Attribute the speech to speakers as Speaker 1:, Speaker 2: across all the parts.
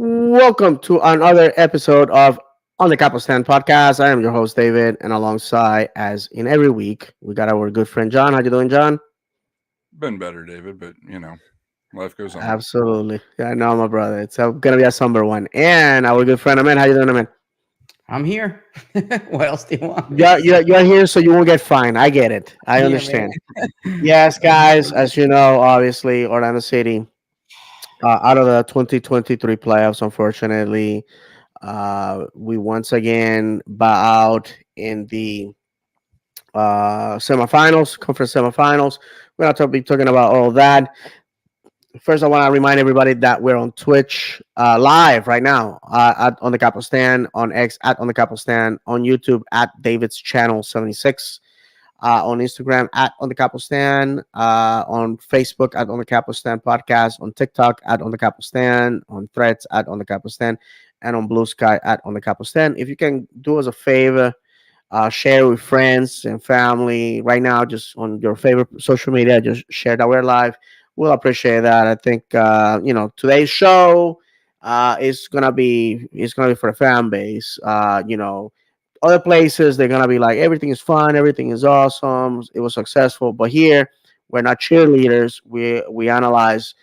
Speaker 1: Welcome to another episode of On the Capo Stand podcast. I am your host David, and alongside, as in every week, we got our good friend John. How you doing, John?
Speaker 2: Been better, David, but life goes on.
Speaker 1: Absolutely. Yeah, I know, my brother. It's gonna be a somber one. And our good friend Amen. How you doing, Amen?
Speaker 3: I'm here. What else do you want?
Speaker 1: You're here so you won't get fined. I get it. I
Speaker 3: Yeah, man.
Speaker 1: understand. Yes, guys. As you know, obviously Orlando City out of the 2023 playoffs, unfortunately, we once again bow out in the semifinals, conference semifinals. We're not to be talking about all that. First, I want to remind everybody that we're on Twitch live right now on the Capo Stand, on X at on the Capo Stand, on YouTube at David's Channel 76, on Instagram at on the Capo Stand, on Facebook at on the Capo Stand Podcast, on TikTok at on the Capo Stand, on Threads at on the Capo Stand, and on Blue Sky at on the Capo Stand. If you can do us a favor, share with friends and family right now, just on your favorite social media, just share that we're live. We'll appreciate that. I think today's show is gonna be for the fan base. Other places they're gonna be like everything is fun, everything is awesome, it was successful, but here we're not cheerleaders. We analyze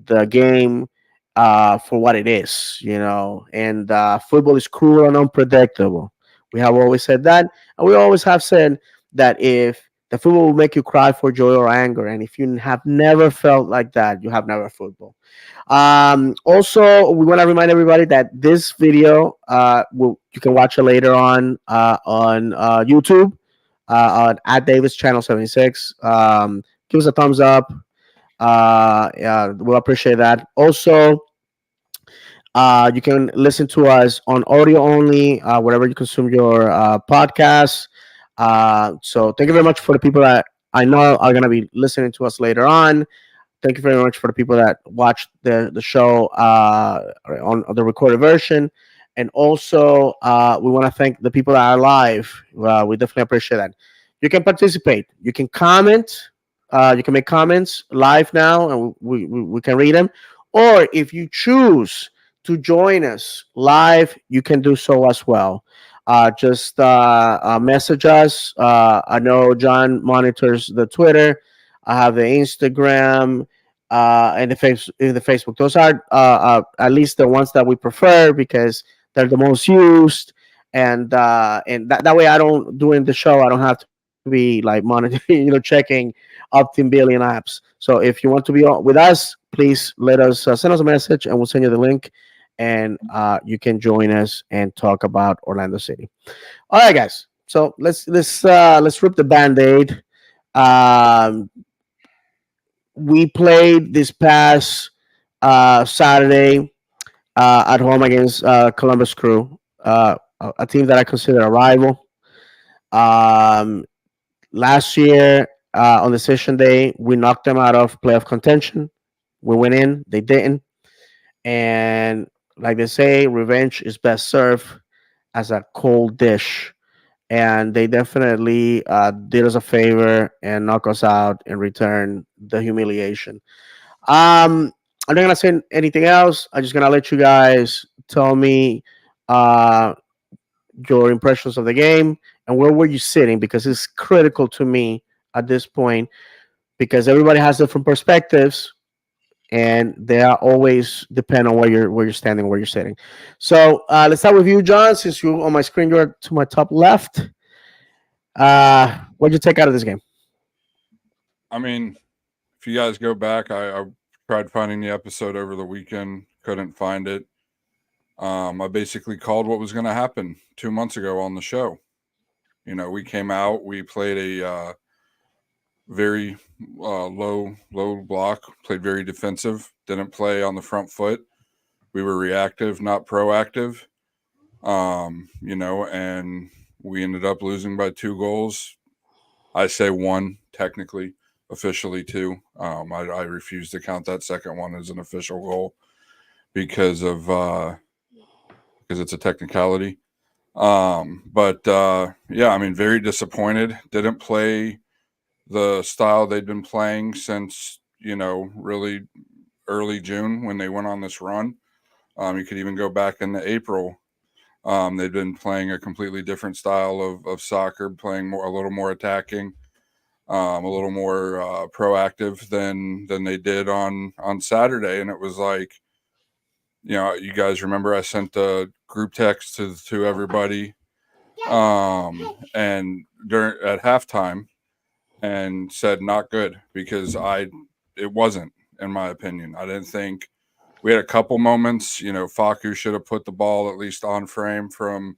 Speaker 1: the game for what it is, and football is cruel and unpredictable. We have always said that, and we always have said that if the football will make you cry for joy or anger, and if you have never felt like that, you have never football. Also, we want to remind everybody that this video, you can watch it later on YouTube, at Davis Channel 76. Give us a thumbs up. Yeah, we'll appreciate that. Also, you can listen to us on audio only, wherever you consume your podcasts. So thank you very much for the people that I know are going to be listening to us later on. Thank you very much for the people that watched the show on the recorded version. And also, we want to thank the people that are live. We definitely appreciate that. You can participate. You can comment. You can make comments live now, and we can read them. Or if you choose to join us live, you can do so as well. Just message us. I know John monitors the Twitter. I have the Instagram and the Facebook. Those are at least the ones that we prefer because they're the most used, and that way I don't during the show I don't have to be like monitoring, checking up to billion apps. So if you want to be on with us, please let us send us a message and we'll send you the link, and you can join us and talk about Orlando City. All right, guys. So let's rip the band-aid. Um, we played this past Saturday at home against Columbus Crew, a team that I consider a rival. Um, Last year on the session day, we knocked them out of playoff contention. We went in, they didn't, and like they say, revenge is best served as a cold dish. And they definitely did us a favor and knock us out in return the humiliation. I'm not gonna say anything else. I'm just gonna let you guys tell me uh, your impressions of the game and where were you sitting, because it's critical to me at this point, because everybody has different perspectives and they are always depend on where you're standing, where you're sitting. So let's start with you, John. Since you on my screen, you're to my top left. What'd you take out of this game?
Speaker 2: I mean, if you guys go back, I tried finding the episode over the weekend, couldn't find it. I basically called what was going to happen 2 months ago on the show. We came out, we played a very low block, played very defensive, didn't play on the front foot. We were reactive, not proactive. And we ended up losing by 2 goals. I say one, technically, officially two. I refuse to count that second one as an official goal because it's a technicality. But yeah, I mean, very disappointed. Didn't play the style they'd been playing since really early June when they went on this run. You could even go back into April. They've been playing a completely different style of soccer, playing a little more attacking, a little more proactive than they did on Saturday. And it was like, you guys remember I sent a group text to everybody, and during at halftime, and said not good because it wasn't, in my opinion. I didn't think we had a couple moments. Faku should have put the ball at least on frame from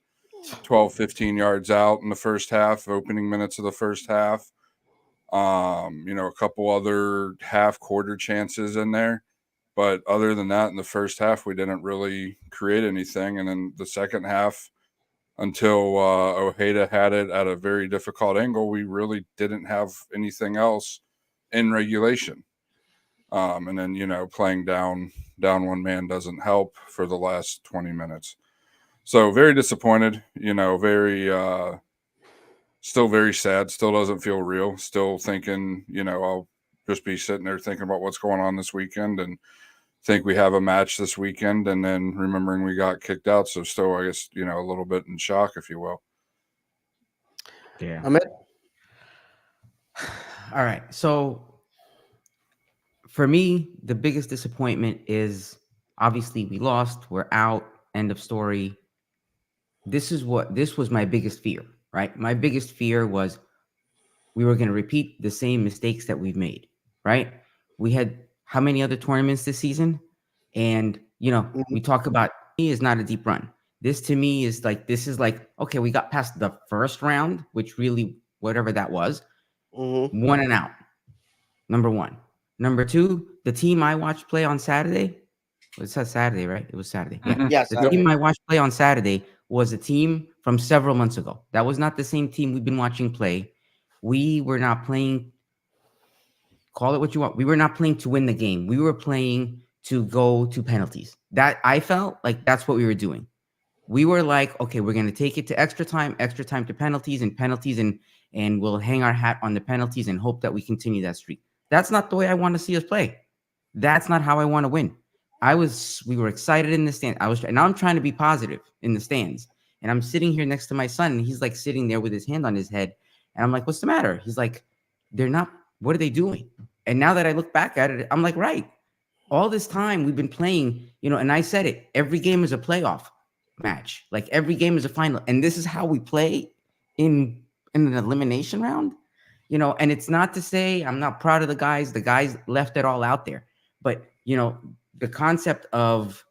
Speaker 2: 12, 15 yards out in the first half, opening minutes of the first half. A couple other half quarter chances in there. But other than that, in the first half, we didn't really create anything. And then the second half, until Ojeda had it at a very difficult angle, we really didn't have anything else in regulation. And then, playing down one man doesn't help for the last 20 minutes. So very disappointed, very still very sad, still doesn't feel real, still thinking, I'll just be sitting there thinking about what's going on this weekend and think we have a match this weekend, and then remembering we got kicked out. So still, I guess, a little bit in shock, if you will.
Speaker 3: Yeah.
Speaker 1: Ahmed?
Speaker 3: All right. So for me, the biggest disappointment is obviously we lost. We're out. End of story. This was my biggest fear, right? My biggest fear was we were going to repeat the same mistakes that we've made, right? We had how many other tournaments this season? And, we talk about is not a deep run. This to me is like, okay, we got past the first round, which really, whatever that was,
Speaker 1: Mm-hmm.
Speaker 3: one and out. Number one. Number two, the team I watched play on Saturday. It says Saturday, right? It was Saturday. Yeah.
Speaker 2: Mm-hmm.
Speaker 1: Yes.
Speaker 3: The
Speaker 2: Yep.
Speaker 3: team I watched play on Saturday was a team from several months ago. That was not the same team we've been watching play. We were not playing, call it what you want. We were not playing to win the game. We were playing to go to penalties. That I felt like that's what we were doing. We were like, okay, we're going to take it to extra time to penalties, and we'll hang our hat on the penalties and hope that we continue that streak. That's not the way I want to see us play. That's not how I want to win. We were excited in the stand. Now I'm trying to be positive in the stands. And I'm sitting here next to my son, and he's like sitting there with his hand on his head. And I'm like, what's the matter? He's like, what are they doing? And now that I look back at it, I'm like, right. All this time we've been playing, and I said it, every game is a playoff match. Like every game is a final. And this is how we play in an elimination round, and it's not to say I'm not proud of the guys. The guys left it all out there. But, the concept of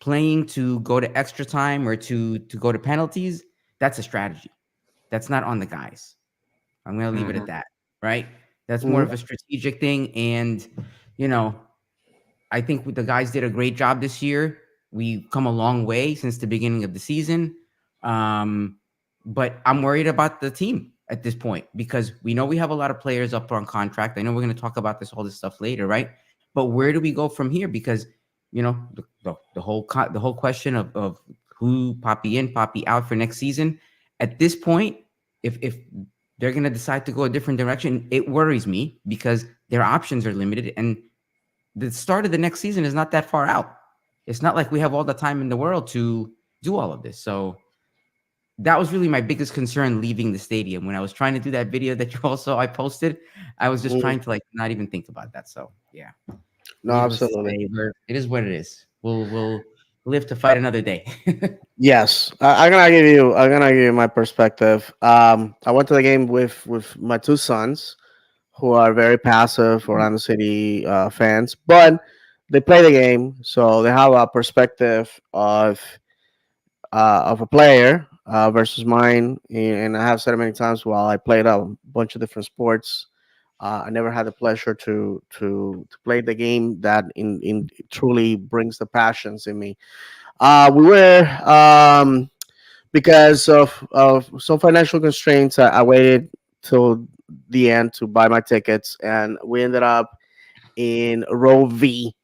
Speaker 3: playing to go to extra time or to go to penalties, that's a strategy. That's not on the guys. I'm going to leave it at that, right? That's more of a strategic thing. And, I think the guys did a great job this year. We've come a long way since the beginning of the season. But I'm worried about the team at this point because we know we have a lot of players up on contract. I know we're going to talk about all this stuff later, right? But where do we go from here? Because, the whole question of who Poppy in, Poppy out for next season. At this point, if they're going to decide to go a different direction, it worries me because their options are limited. And the start of the next season is not that far out. It's not like we have all the time in the world to do all of this. So that was really my biggest concern leaving the stadium. When I was trying to do that video that I posted, I was just trying to not even think about that. So yeah,
Speaker 1: No, absolutely.
Speaker 3: it is what it is. We'll live to fight another day.
Speaker 1: Yes, I'm gonna give you my perspective. I went to the game with my two sons, who are very passive Orlando City fans, but they play the game, so they have a perspective of a player versus mine. And I have said it many times. While I played a bunch of different sports, I never had the pleasure to play the game that in truly brings the passions in me. We were because of some financial constraints. I waited till the end to buy my tickets, and we ended up in row V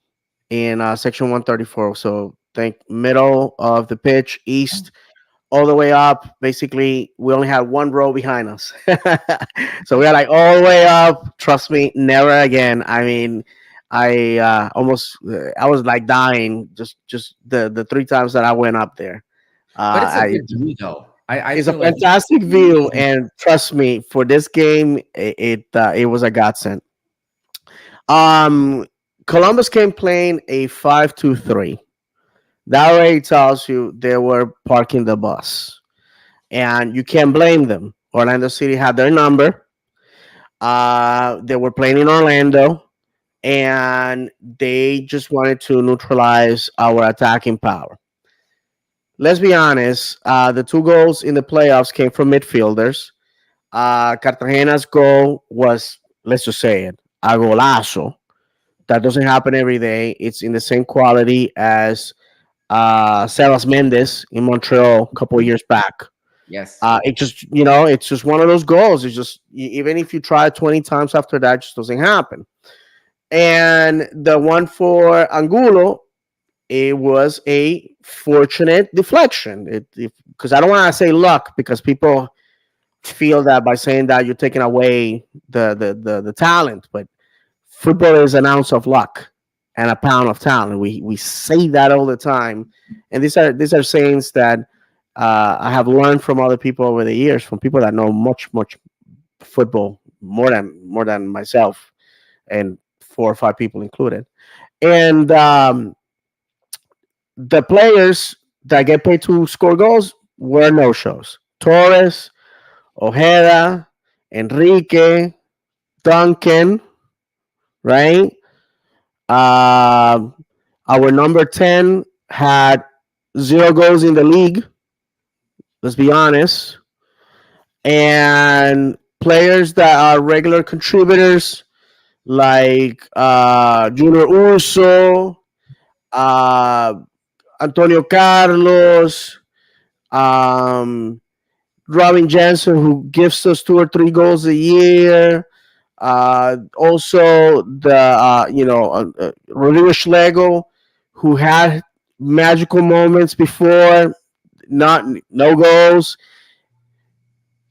Speaker 1: in section 134. So think middle of the pitch, east all the way up. Basically, we only had one row behind us. So we are like all the way up. Trust me, never again. I mean, I was like dying just the three times that I went up there.
Speaker 3: But it's a
Speaker 1: I
Speaker 3: good view, though. I
Speaker 1: It's a
Speaker 3: feel like
Speaker 1: fantastic view, and trust me, for this game, it was a godsend. Um, Columbus came playing a 5-2-3. That already tells you they were parking the bus, and you can't blame them. Orlando City had their number. They were playing in Orlando, and they just wanted to neutralize our attacking power. Let's be honest. The two goals in the playoffs came from midfielders. Cartagena's goal was, let's just say it, a golazo. That doesn't happen every day. It's in the same quality as Sebas Mendes in Montreal a couple of years back.
Speaker 3: yes,
Speaker 1: It just, it's just one of those goals. It's just, even if you try 20 times after that, it just doesn't happen. And the one for Angulo, it was a fortunate deflection. Because I don't want to say luck, because people feel that by saying that you're taking away the talent, but football is an ounce of luck and a pound of talent. We say that all the time, and these are sayings that I have learned from other people over the years, from people that know much football more than myself, and four or five people included. And the players that get paid to score goals were no shows. Torres, Ojeda, Enrique, Duncan, right? Uh, our number 10 had zero goals in the league, let's be honest. And players that are regular contributors like Junior Urso, uh, Antonio Carlos, um, Robin Jensen, who gives us two or three goals a year. Also, the Rodrigo Schlegel, who had magical moments before, not no goals.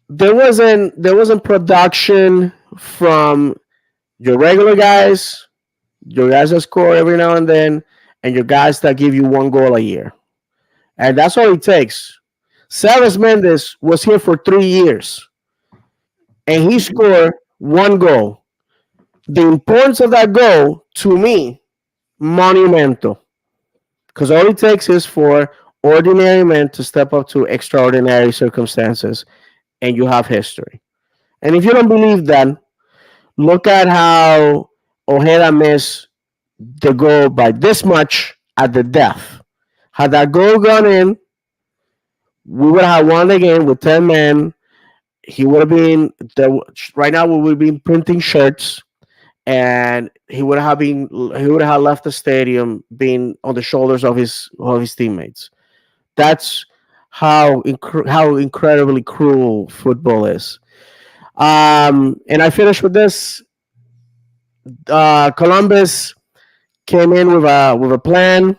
Speaker 1: There wasn't production from your regular guys, your guys that score every now and then, and your guys that give you one goal a year, and that's all it takes. Salas Mendes was here for 3 years, and he scored one goal. The importance of that goal, to me, monumental, because all it takes is for ordinary men to step up to extraordinary circumstances, and you have history. And if you don't believe that, look at how Ojeda missed the goal by this much at the death. Had that goal gone in, we would have won the game with 10 men. He would have been the right now. We would be printing shirts, and he would have left the stadium being on the shoulders of his teammates. That's how incredibly cruel football is. And I finished with this. Columbus came in with a plan.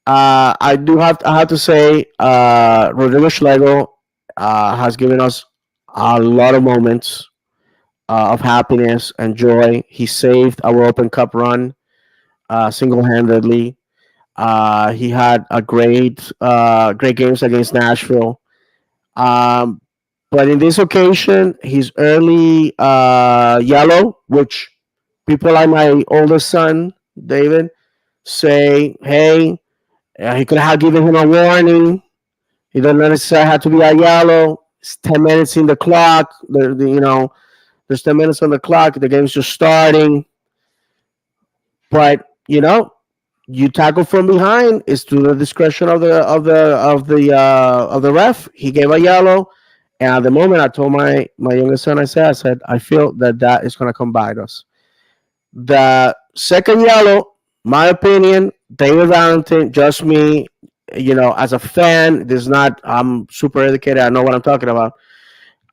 Speaker 1: I have to say, Rodrigo Schlegel has given us a lot of moments of happiness and joy. He saved our Open Cup run single handedly. He had a great games against Nashville. Um, but in this occasion, his early yellow, which people like my oldest son, David, say, hey, he could have given him a warning. He doesn't necessarily have to be a yellow. It's 10 minutes in the clock. There's 10 minutes on the clock. The game's just starting. But, you tackle from behind. It's to the discretion of the ref. He gave a yellow. And at the moment, I told my youngest son, I said, I feel that is going to come bite us. The second yellow, my opinion, David Valentin, just me, as a fan, this is not, I'm super educated. I know what I'm talking about.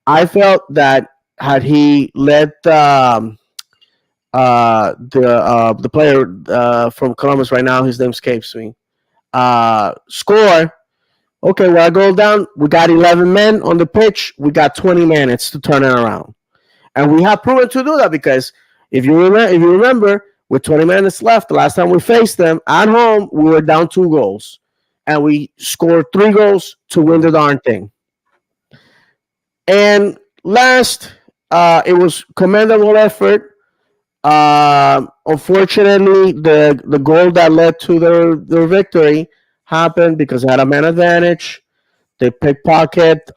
Speaker 1: I felt that had he let the player from Columbus right now, his name escapes me, score. Okay, well, I go down. We got 11 men on the pitch. We got 20 minutes to turn it around, and we have proven to do that because if you remember, with 20 minutes left. The last time we faced them at home, we were down 2 goals, and we scored 3 goals to win the darn thing. And last, it was commendable effort. Unfortunately, the goal that led to their victory happened because they had a man advantage. They pickpocket,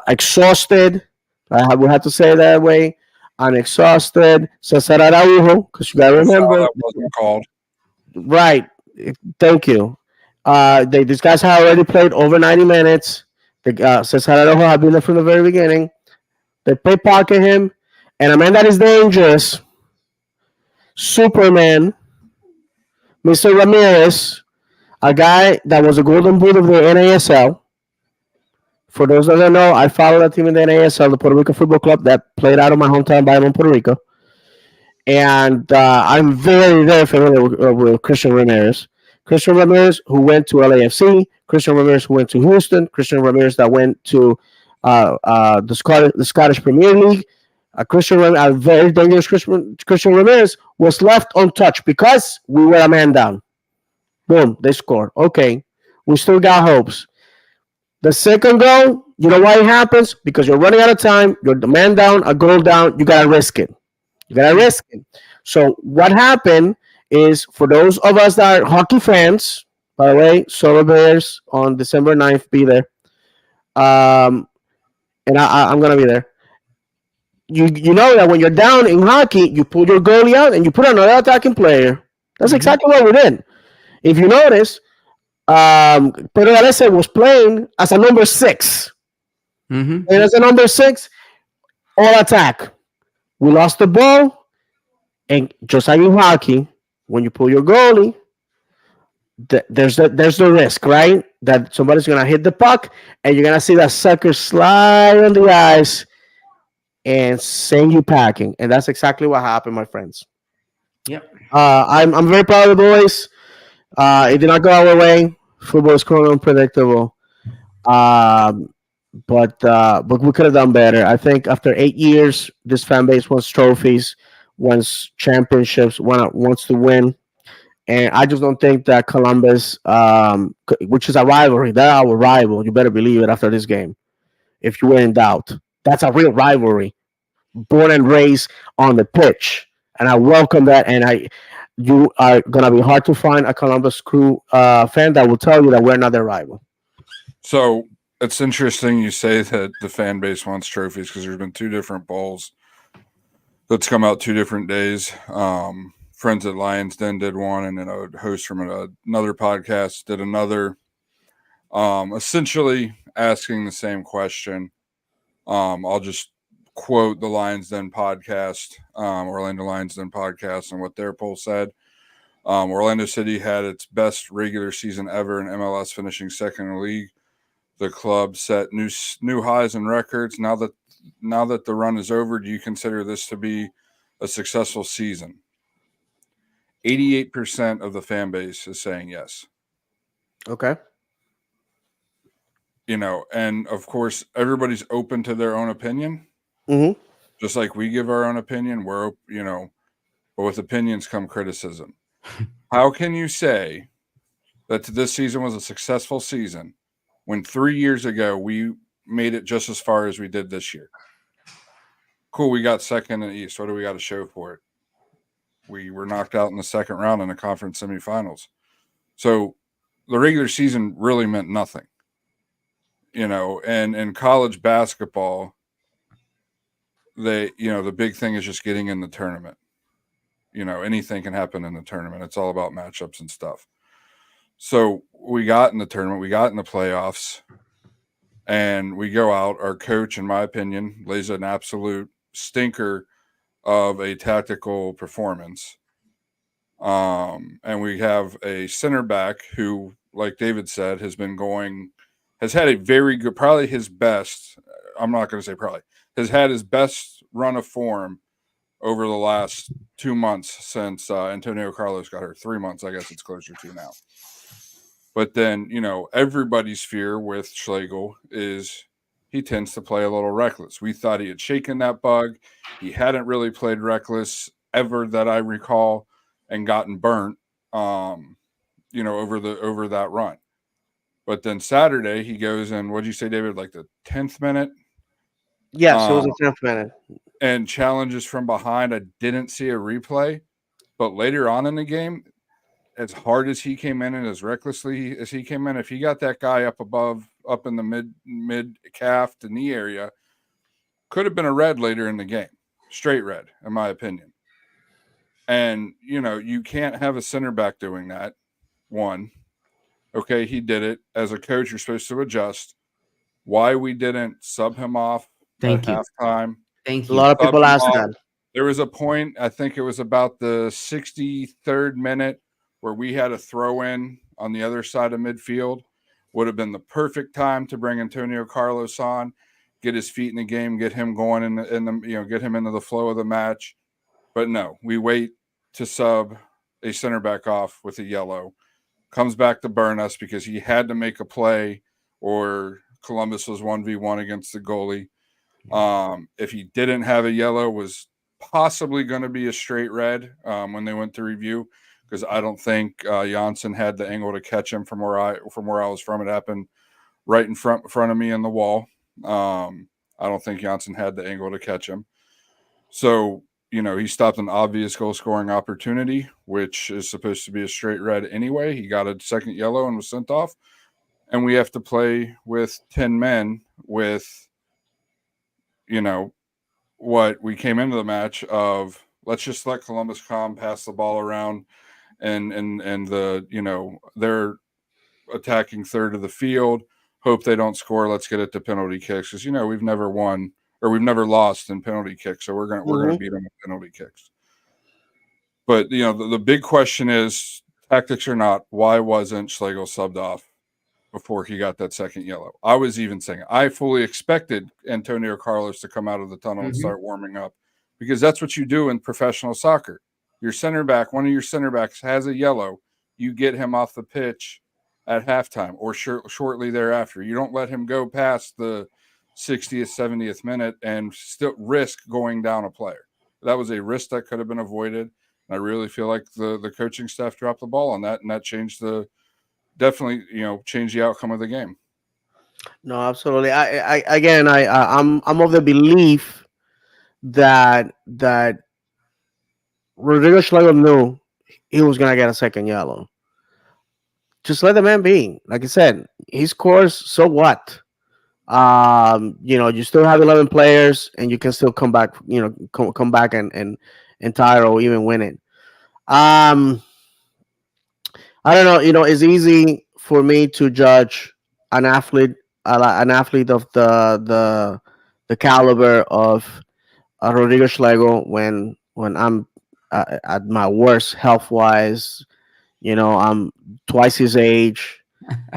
Speaker 1: exhausted. We have to say it that way. I'm exhausted. Cesar Araujo, because you gotta
Speaker 2: A foul
Speaker 1: remember,
Speaker 2: that wasn't called.
Speaker 1: right? Thank you. These guys have already played over 90 minutes. Cesar Araujo have been there from the very beginning. They pickpocket him, and a man that is dangerous, Superman, Mr. Ramirez, a guy that was a golden boot of the NASL. For those that don't know, I follow that team in the NASL, the Puerto Rico Football Club, that played out of my hometown, Bayamon, Puerto Rico. And I'm very, very familiar with Christian Ramirez. Christian Ramirez, who went to LAFC, Christian Ramirez, who went to Houston, Christian Ramirez, that went to the Scottish Premier League. Christian Ramirez, a very dangerous Christian Ramirez, was left untouched because we were a man down. Boom, they scored. Okay, we still got hopes. The second goal, you know why it happens? Because you're running out of time. You're the man down, a goal down. You gotta risk it. You gotta risk it. So what happened is, for those of us that are hockey fans, by the way, Solar Bears on December 9th, be there. And I'm gonna be there. You know that when you're down in hockey, you pull your goalie out and you put another attacking player. That's exactly what we did. If you notice, Pedro Galese was playing as a number 6.
Speaker 3: Mm-hmm.
Speaker 1: And as a number 6, all attack. We lost the ball, and just like in hockey, when you pull your goalie, there's the risk, right? That somebody's gonna hit the puck, and you're gonna see that sucker slide on the ice and send you packing. And that's exactly what happened, my friends.
Speaker 3: Yep.
Speaker 1: I'm very proud of the boys. It did not go our way. Football is currently unpredictable. Um, but we could have done better. I think after 8 years, this fan base wants trophies, wants championships, wants to win, and I just don't think that Columbus, which is a rivalry, they're our rival. You better believe it. After this game, if you were in doubt, that's a real rivalry, born and raised on the pitch, and I welcome that. And you are gonna be hard to find a Columbus Crew fan that will tell you that we're not their rival.
Speaker 2: So it's interesting you say that the fan base wants trophies, because there's been 2 different bowls that's come out 2 different days. Friends at Lions Den did one, and then a host from another podcast did another. Essentially asking the same question. I'll just quote the Lions Den podcast, Orlando Lions Den podcast, and what their poll said. Orlando City had its best regular season ever in MLS, finishing second in the league. The club set new highs and records. Now that the run is over, do you consider this to be a successful season? 88% of the fan base is saying yes.
Speaker 1: Okay.
Speaker 2: And of course, everybody's open to their own opinion.
Speaker 1: Mm-hmm.
Speaker 2: Just like we give our own opinion, but with opinions come criticism. How can you say that this season was a successful season when 3 years ago we made it just as far as we did this year? Cool, we got second in the East. What do we got to show for it? We were knocked out in the second round in the conference semifinals. So the regular season really meant nothing. And in college basketball, the big thing is just getting in the tournament. Anything can happen in the tournament. It's all about matchups and stuff. So we got in the tournament, we got in the playoffs, and we go out. Our coach, in my opinion, lays an absolute stinker of a tactical performance. And we have a center back who, like David said, has had a very good, probably his best. I'm not going to say probably, has had his best run of form over the last 2 months since Antonio Carlos got hurt. 3 months, I guess it's closer to now. But then, everybody's fear with Schlegel is he tends to play a little reckless. We thought he had shaken that bug. He hadn't really played reckless ever that I recall. and gotten burnt, over that run. But then Saturday he goes in. What did you say, David? Like the 10th minute,
Speaker 1: Yes, it was
Speaker 2: um,
Speaker 1: the 10th minute.
Speaker 2: and challenges from behind. I didn't see a replay, but later on in the game, as hard as he came in and as recklessly as he came in, if he got that guy up above, up in the mid calf to knee area, could have been a red later in the game, straight red, in my opinion. And you can't have a center back doing that. One, okay, he did it. As a coach, you're supposed to adjust. Why we didn't sub him off at
Speaker 3: Thank you.
Speaker 2: halftime?
Speaker 3: Thank
Speaker 1: A
Speaker 3: you.
Speaker 1: lot of
Speaker 2: Sub
Speaker 1: people
Speaker 2: him
Speaker 1: ask
Speaker 2: off.
Speaker 1: that.
Speaker 2: There was a point, I think it was about the 63rd minute, where we had a throw in on the other side of midfield. Would have been the perfect time to bring Antonio Carlos on, get his feet in the game, get him going get him into the flow of the match. But no, we wait to sub a center back off with a yellow. Comes back to burn us because he had to make a play, or Columbus was 1v1 against the goalie. If he didn't have a yellow, was possibly going to be a straight red when they went to review, because I don't think Janssen had the angle to catch him from where I was from. It happened right in front of me in the wall. I don't think Janssen had the angle to catch him. So he stopped an obvious goal scoring opportunity, which is supposed to be a straight red anyway. He got a second yellow and was sent off, and we have to play with 10 men with what we came into the match of. Let's just let Columbus come pass the ball around, and they're attacking third of the field. Hope they don't score. Let's get it to penalty kicks, because we've never won, or we've never lost in penalty kicks, so we're gonna
Speaker 1: Mhm.
Speaker 2: beat them with penalty kicks. But the big question is, tactics or not, why wasn't Schlegel subbed off before he got that second yellow? I was even saying I fully expected Antonio Carlos to come out of the tunnel and
Speaker 3: Mhm.
Speaker 2: start warming up, because that's what you do in professional soccer. Your center back, one of your center backs has a yellow, you get him off the pitch at halftime or shortly thereafter. You don't let him go past the 60th, 70th minute and still risk going down a player. That was a risk that could have been avoided. And I really feel like the coaching staff dropped the ball on that, and that changed definitely change the outcome of the game.
Speaker 1: No, absolutely. I'm of the belief that Rodrigo Schlegel knew he was gonna get a second yellow. Just let the man be. Like I said, he scores. So what? You still have 11 players, and you can still come back. Come back and tie or even win it. Um, I don't know. It's easy for me to judge an athlete, an athlete of the caliber of Rodrigo Schlegel when I'm at my worst health wise. I'm twice his age.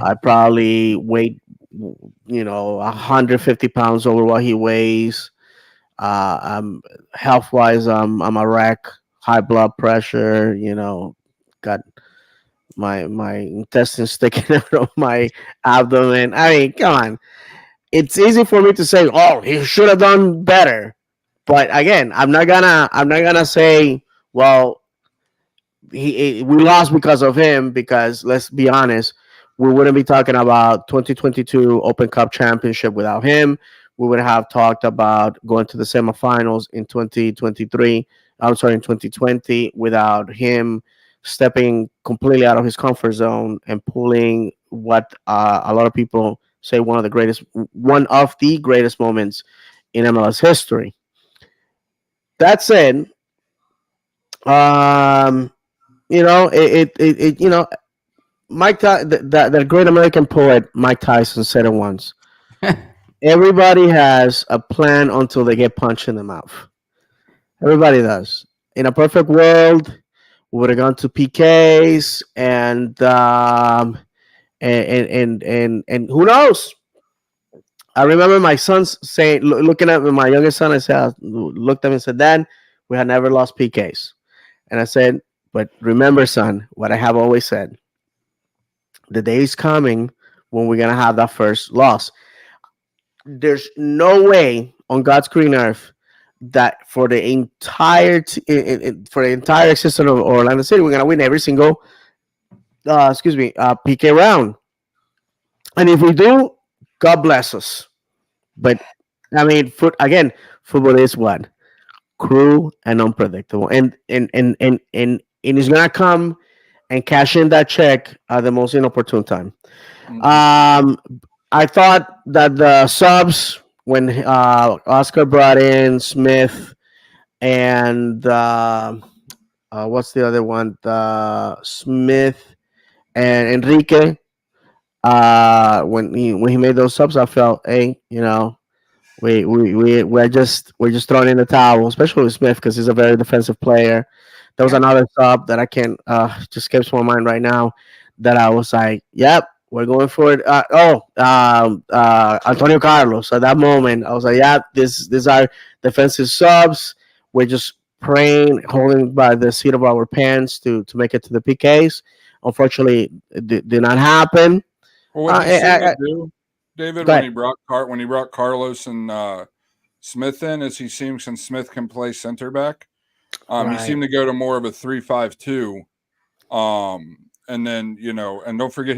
Speaker 1: I probably weigh 150 pounds over what he weighs. I'm health wise. I'm a wreck. High blood pressure. Got my intestines sticking out of my abdomen. I mean, come on. It's easy for me to say, "Oh, he should have done better," but again, I'm not gonna say, "Well, we lost because of him," because let's be honest, we wouldn't be talking about 2022 Open Cup Championship without him. We would have talked about going to the semifinals in 2023. I'm sorry, in 2020 without him stepping completely out of his comfort zone and pulling what a lot of people say one of the greatest moments in MLS history. That said, um, that great American poet Mike Tyson said it once. Everybody has a plan until they get punched in the mouth. Everybody does. In a perfect world, we would have gone to PKs and who knows? I remember my son's saying, looking at my youngest son. Looked at him and said, "Dad, we had never lost PKs." And I said, "But remember, son, what I have always said: the day is coming when we're gonna have that first loss. There's no way on God's green earth that for the for the entire existence of Orlando City, we're gonna win every single PK round. And if we do, God bless us. But I mean, football is what cruel and unpredictable, and it's gonna come and cash in that check at the most inopportune time.
Speaker 2: Hmm.
Speaker 1: Um, I thought that the subs when Oscar brought in Smith and what's the other one? Smith and Enrique. When he made those subs, I felt, hey, we're just throwing in the towel, especially with Smith because he's a very defensive player. There was
Speaker 3: Yeah.
Speaker 1: another sub that I can't just escapes my mind right now that I was like, yep, we're going for it. Antonio Carlos. At that moment, I was like, yeah, these are defensive subs. We're just praying, holding by the seat of our pants to make it to the PKs. Unfortunately, it did not happen.
Speaker 2: Well, what
Speaker 1: Uh,
Speaker 2: he
Speaker 1: I,
Speaker 2: seemed
Speaker 1: I,
Speaker 2: to
Speaker 1: I,
Speaker 2: do, David,
Speaker 1: go
Speaker 2: when
Speaker 1: ahead.
Speaker 2: he brought Carlos and Smith in, is he seems since Smith can play center back, he
Speaker 1: Right.
Speaker 2: seemed to go to more of a 3-5-2. And then and don't forget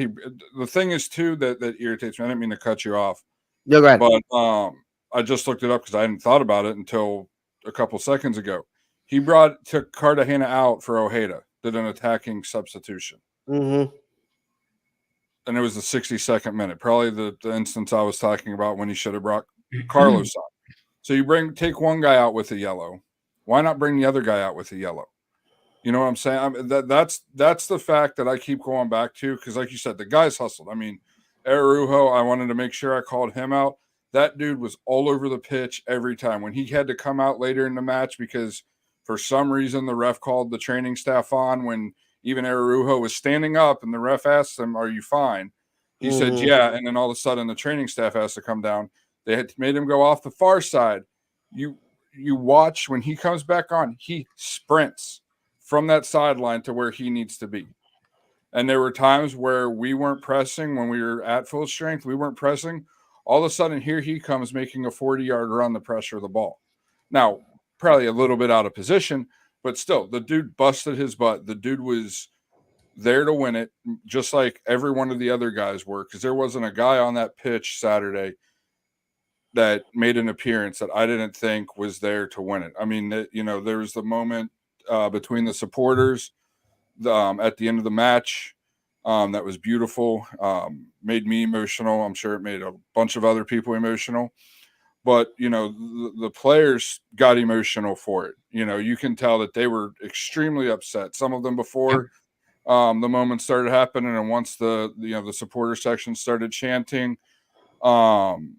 Speaker 2: the thing is too that irritates me. I didn't mean to cut you off,
Speaker 1: You go ahead.
Speaker 2: but I just looked it up because I hadn't thought about it until a couple seconds ago. He took Cartagena out for Ojeda, did an attacking substitution,
Speaker 1: Mm-hmm.
Speaker 2: and it was the 62nd minute, probably the instance I was talking about when he should have brought Carlos on. So you take one guy out with a yellow. Why not bring the other guy out with a yellow? You know what I'm saying? That's the fact that I keep going back to because, like you said, the guys hustled. I mean, Arujo, I wanted to make sure I called him out. That dude was all over the pitch every time. When he had to come out later in the match because for some reason the ref called the training staff on when even Arujo was standing up and the ref asked him, "Are you fine?" He said,
Speaker 1: Mm-hmm.
Speaker 2: "Yeah," and then all of a sudden the training staff has to come down. They had made him go off the far side. You you watch when he comes back on, he sprints from that sideline to where he needs to be. And there were times where we weren't pressing when we were at full strength. We weren't pressing. All of a sudden, here he comes making a 40-yard run the pressure of the ball. Now, probably a little bit out of position, but still, the dude busted his butt. The dude was there to win it, just like every one of the other guys were, because there wasn't a guy on that pitch Saturday that made an appearance that I didn't think was there to win it. I mean, there was the moment between the supporters at the end of the match. That was beautiful. Made me emotional. I'm sure it made a bunch of other people emotional. But the players got emotional for it. You can tell that they were extremely upset. Some of them
Speaker 3: Yep.
Speaker 2: before the moment started happening, and once the supporter section started chanting, um,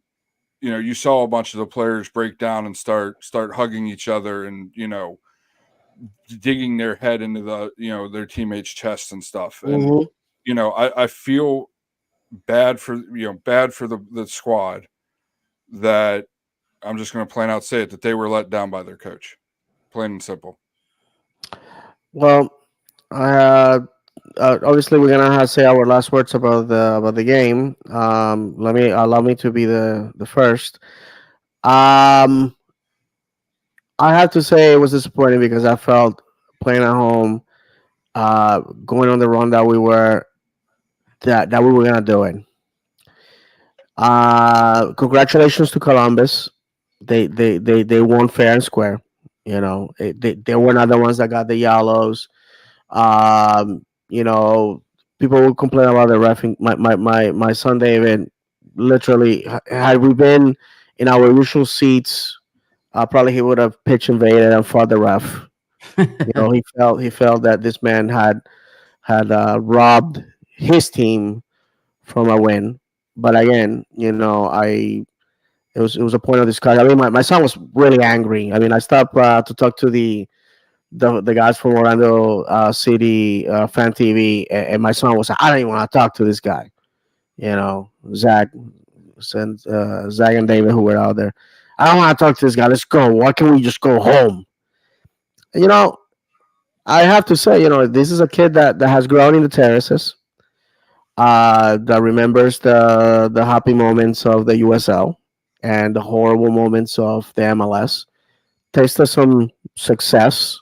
Speaker 2: you saw a bunch of the players break down and start hugging each other, and digging their head into their teammates' chests and stuff. And
Speaker 1: Mm-hmm.
Speaker 2: I feel bad for the squad that I'm just going to plain out say it that they were let down by their coach, plain and simple.
Speaker 1: Well, uh, obviously we're gonna have to say our last words about the game. Let me allow me to be the first. Um, I have to say it was disappointing because I felt playing at home, going on the run that we were gonna do it. Congratulations to Columbus. They won fair and square. They were not the ones that got the yellows. Um, you know, people will complain about the refing. My son David, literally, had we been in our usual seats, probably he would have pitch invaded and fought the ref. He felt that this man had robbed his team from a win. But again, it was a point of discussion. I mean, my son was really angry. I mean, I stopped to talk to the guys from Orlando City Fan TV, and my son was like, I don't even want to talk to this guy. Zach Zach and David who were out there. I don't want to talk to this guy. Let's go. Why can't we just go home? You know, I have to say, this is a kid that has grown in the terraces. That remembers the happy moments of the USL and the horrible moments of the MLS. tasted some success,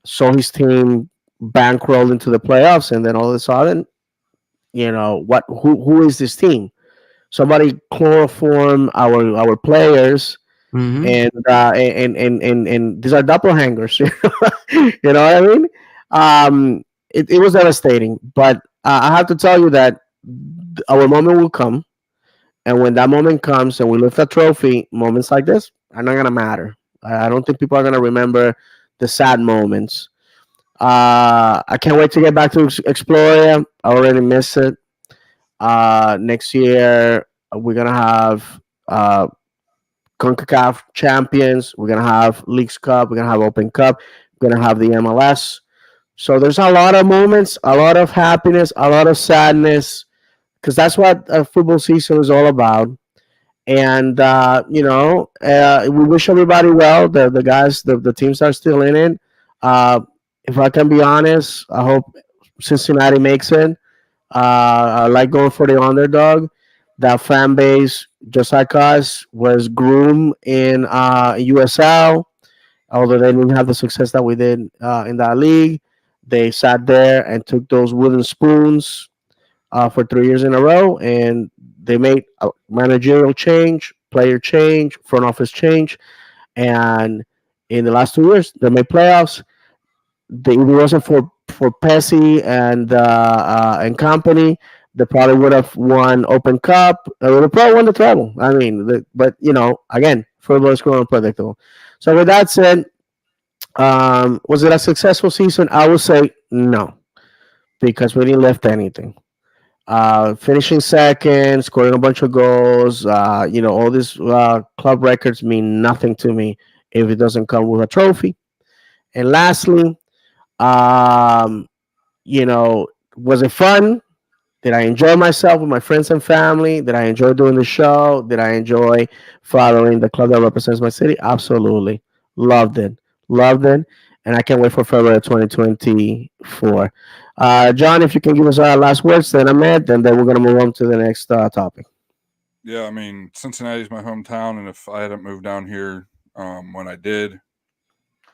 Speaker 1: saw his team bankrolled into the playoffs, and then all of a sudden, what? Who is this team? Somebody chloroform our players,
Speaker 3: Mm-hmm.
Speaker 1: and these are doppelgangers. You know what I mean? It was devastating, but I have to tell you that our moment will come, and when that moment comes and we lift a trophy, moments like this are not gonna matter. I don't think people are gonna remember the sad moments. I can't wait to get back to Exploria. I already miss it. Next year we're gonna have CONCACAF champions. We're gonna have Leagues Cup. We're gonna have Open Cup. We're gonna have the MLS. So there's a lot of moments, a lot of happiness, a lot of sadness, because that's what a football season is all about. And we wish everybody well. The guys, the teams are still in it. Uh, if I can be honest, I hope Cincinnati makes it. I like going for the underdog. That fan base, just like us, was groomed in USL. Although they didn't have the success that we did in that league, they sat there and took those wooden spoons for 3 years in a row, and they made a managerial change, player change, front office change, and in the last 2 years, they made playoffs. If it wasn't for Pessy and company, they probably would have won Open Cup. They would have probably won the treble. I mean, but again, football is going unpredictable. So with that said, was it a successful season? I would say no, because we didn't lift anything. Finishing second, scoring a bunch of goals, all these club records mean nothing to me if it doesn't come with a trophy. And lastly, um, was it fun? Did I enjoy myself with my friends and family? Did I enjoy doing the show? Did I enjoy following the club that represents my city? Absolutely. Loved it. Loved it. And I can't wait for February 2024. John, if you can give us our last words, then Ahmed, and then we're going to move on to the next topic.
Speaker 2: Yeah, I mean, Cincinnati's my hometown, and if I hadn't moved down here when I did,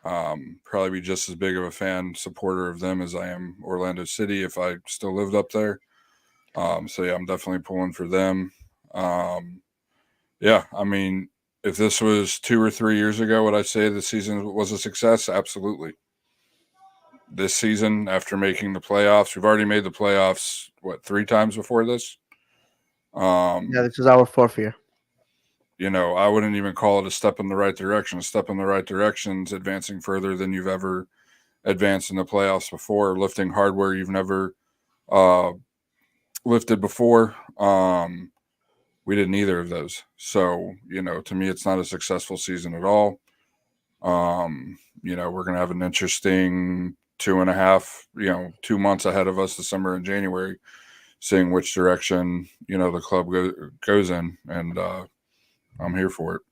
Speaker 2: probably be just as big of a fan supporter of them as I am Orlando City if I still lived up there. So yeah, I'm definitely pulling for them. Um, yeah, I mean, if this was 2 or 3 years ago, would I say the season was a success? Absolutely. This season, after making the playoffs, we've already made the playoffs what 3 times before this.
Speaker 1: Yeah,
Speaker 2: Um,
Speaker 1: this is our fourth year.
Speaker 2: I wouldn't even call it a step in the right direction. A step in the right direction is advancing further than you've ever advanced in the playoffs before, lifting hardware you've never uh, lifted before. We did neither of those. So, to me, it's not a successful season at all. We're going to have an interesting 2.5, 2 months ahead of us, December and January, seeing which direction, the club goes in. And I'm here for it.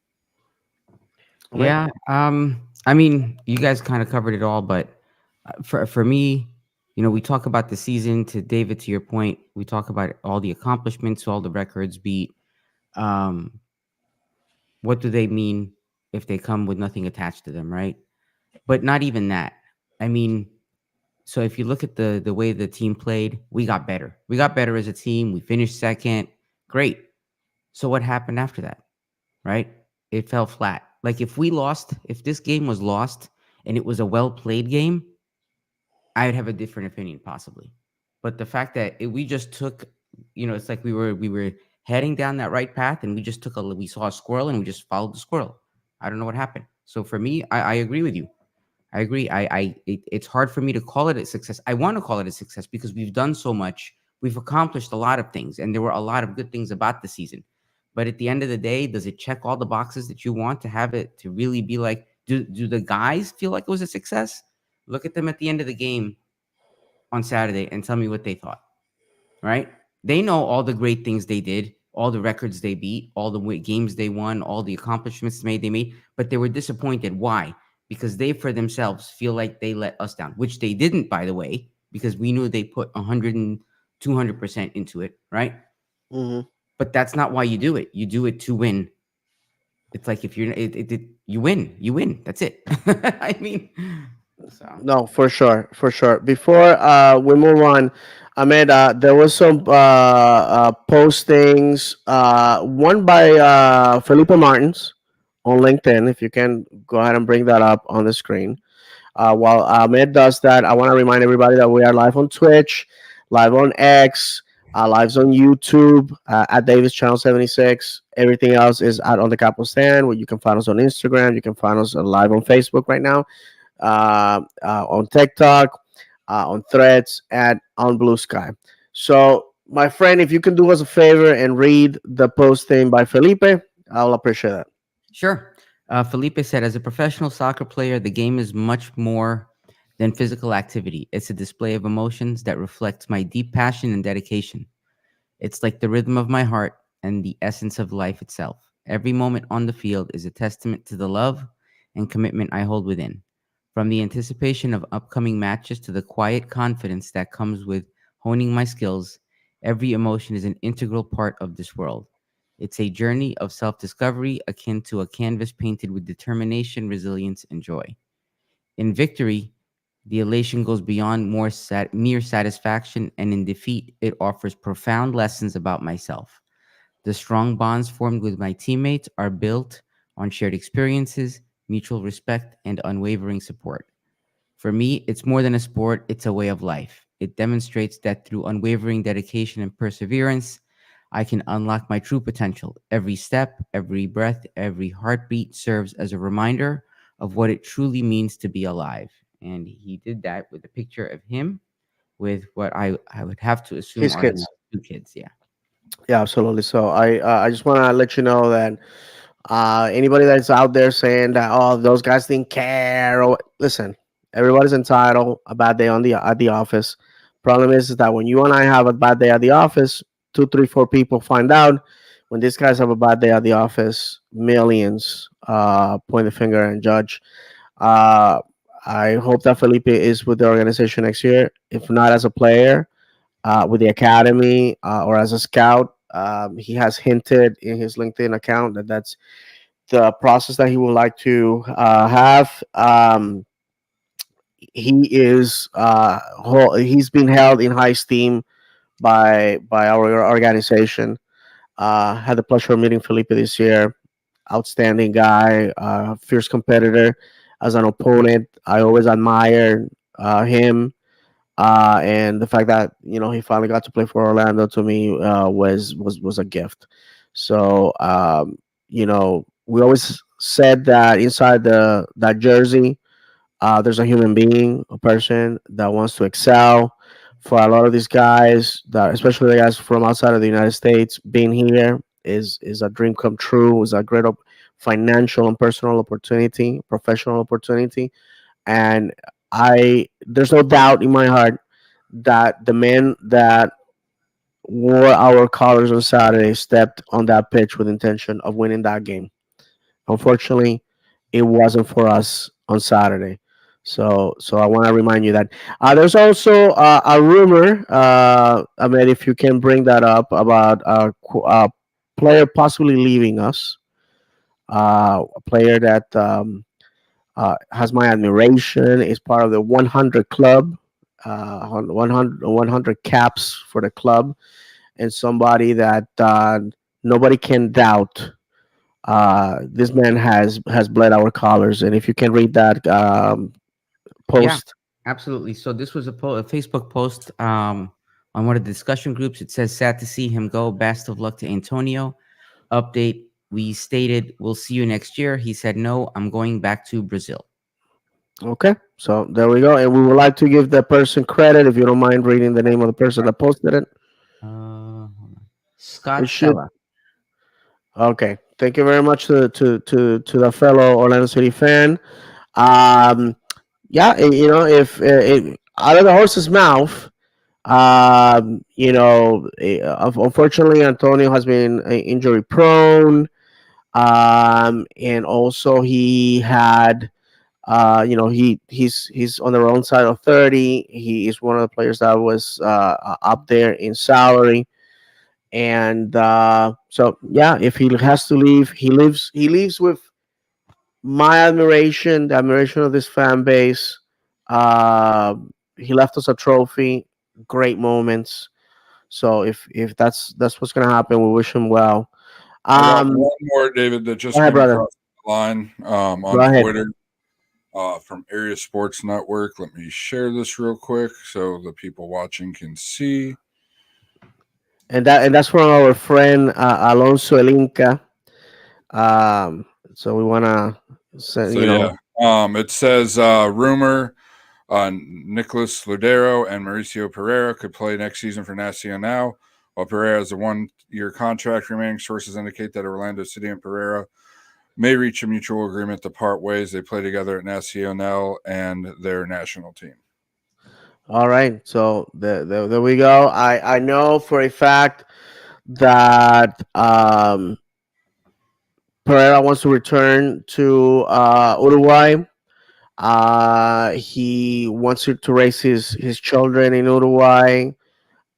Speaker 1: Ahmed?
Speaker 3: Yeah. I mean, you guys kind of covered it all, but for me, we talk about the season. To David, to your point, we talk about all the accomplishments, all the records beat. Um, what do they mean if they come with nothing attached to them, right? But not even that. I mean, so if you look at the way the team played, we got better. We got better as a team. We finished second. Great. So what happened after that? Right? It fell flat. Like if this game was lost and it was a well played game, I would have a different opinion possibly. But the fact that we just took, it's like we were heading down that right path and we saw a squirrel and we just followed the squirrel. I don't know what happened. So for me, I agree with you. I agree. It's hard for me to call it a success. I want to call it a success because we've done so much. We've accomplished a lot of things, and there were a lot of good things about the season. But at the end of the day, does it check all the boxes that you want to have it to really be like? Do the guys feel like it was a success? Look at them at the end of the game on Saturday and tell me what they thought. Right? They know all the great things they did, all the records they beat, all the games they won, all the accomplishments they made, but they were disappointed. Why? Because they for themselves feel like they let us down, which they didn't, by the way, because we knew they put 100 and 200% into it, right?
Speaker 1: Hmm.
Speaker 3: But that's not why you do it. You do it to win. It's like if you're you win. You win. That's it. I mean, so
Speaker 1: No, for sure, for sure. Before we move on, Ahmed, there was some postings. One by Felipe Martins on LinkedIn. If you can go ahead and bring that up on the screen. While Ahmed does that, I want to remind everybody that we are live on Twitch, live on X, live on YouTube at Davis Channel 76. Everything else is at On the Capo Stand, where you can find us on Instagram. You can find us live on Facebook right now, on TikTok, on Threads, and on Blue Sky. So, my friend, if you can do us a favor and read the posting by Felipe, I'll appreciate that.
Speaker 3: sure. Felipe said, as a professional soccer player, the game is much more than physical activity. It's a display of emotions that reflects my deep passion and dedication. It's like the rhythm of my heart and the essence of life itself. Every moment on the field is a testament to the love and commitment I hold within. From the anticipation of upcoming matches to the quiet confidence that comes with honing my skills, every emotion is an integral part of this world. It's a journey of self discovery akin to a canvas painted with determination, resilience, and joy. In victory, the elation goes beyond mere satisfaction, and in defeat, it offers profound lessons about myself. The strong bonds formed with my teammates are built on shared experiences, mutual respect, and unwavering support. For me, it's more than a sport, it's a way of life. It demonstrates that through unwavering dedication and perseverance, I can unlock my true potential. Every step, every breath, every heartbeat serves as a reminder of what it truly means to be alive. And he did that with a picture of him with what I would have to assume
Speaker 1: His
Speaker 3: are his
Speaker 1: kids.
Speaker 3: two kids. Yeah.
Speaker 1: Yeah, absolutely. So I just want to let you know that anybody that's out there saying that, oh, those guys didn't care, or listen, everybody's entitled a bad day on the at the office. Problem is that when you and I have a bad day at the office, two, three, four people find out. When these guys have a bad day at the office, millions point the finger and judge. Uh, I hope that Felipe is with the organization next year. If not as a player, with the academy or as a scout. He has hinted in his LinkedIn account that that's the process that he would like to have. He's been held in high esteem by our organization. Had the pleasure of meeting Felipe this year. Outstanding guy, fierce competitor as an opponent. I always admired him, and the fact that he finally got to play for Orlando to me was a gift. So we always said that inside that jersey, there's a human being, a person that wants to excel. For a lot of these guys, that especially the guys from outside of the United States, being here is a dream come true. Is a great financial and personal opportunity, professional opportunity, and I there's no doubt in my heart that the men that wore our colors on Saturday stepped on that pitch with intention of winning that game. Unfortunately, it wasn't for us on Saturday. So I want to remind you that there's also a rumor. I mean, if you can bring that up about a player possibly leaving us, a player that has my admiration. Is part of the 100 club, 100 caps for the club, and somebody that nobody can doubt. This man has bled our colors, and if you can read that
Speaker 3: Yeah,
Speaker 1: post,
Speaker 3: absolutely. So this was a Facebook post on one of the discussion groups. It says, sad to see him go. Best of luck to Antonio. Update, we stated, we'll see you next year. He said, no, I'm going back to Brazil.
Speaker 1: okay. So there we go, and we would like to give the person credit. If you don't mind reading the name of the person that posted it,
Speaker 3: Hold on.
Speaker 1: it
Speaker 3: Scott
Speaker 1: should.
Speaker 3: Sella.
Speaker 1: Okay, thank you very much to the fellow Orlando City fan. Um, yeah, out of the horse's mouth, unfortunately, Antonio has been injury prone, and also he had, he's on the wrong side of 30. He is one of the players that was up there in salary, and so yeah, if he has to leave, he leaves with my admiration, the admiration of this fan base. Uh, he left us a trophy, great moments. So if that's what's gonna happen, we wish him well.
Speaker 2: I got
Speaker 1: Um,
Speaker 2: one more, David, that
Speaker 1: Go
Speaker 2: just
Speaker 1: ahead,
Speaker 2: came
Speaker 1: brother.
Speaker 2: across the line
Speaker 1: Go
Speaker 2: on
Speaker 1: ahead.
Speaker 2: Twitter from Area Sports Network. Let me share this real quick so the people watching can see.
Speaker 1: And that's from our friend Alonso El Inca. So we wanna send,
Speaker 2: So yeah, it says rumor Nicholas Ludero and Mauricio Pereira could play next season for Nacional. While Pereira has a 1-year contract remaining, sources indicate that Orlando City and Pereira may reach a mutual agreement to part ways. They play together at Nacional and their national team.
Speaker 1: All right. So there we go. I know for a fact that Pereira wants to return to Uruguay. He wants to raise his children in Uruguay.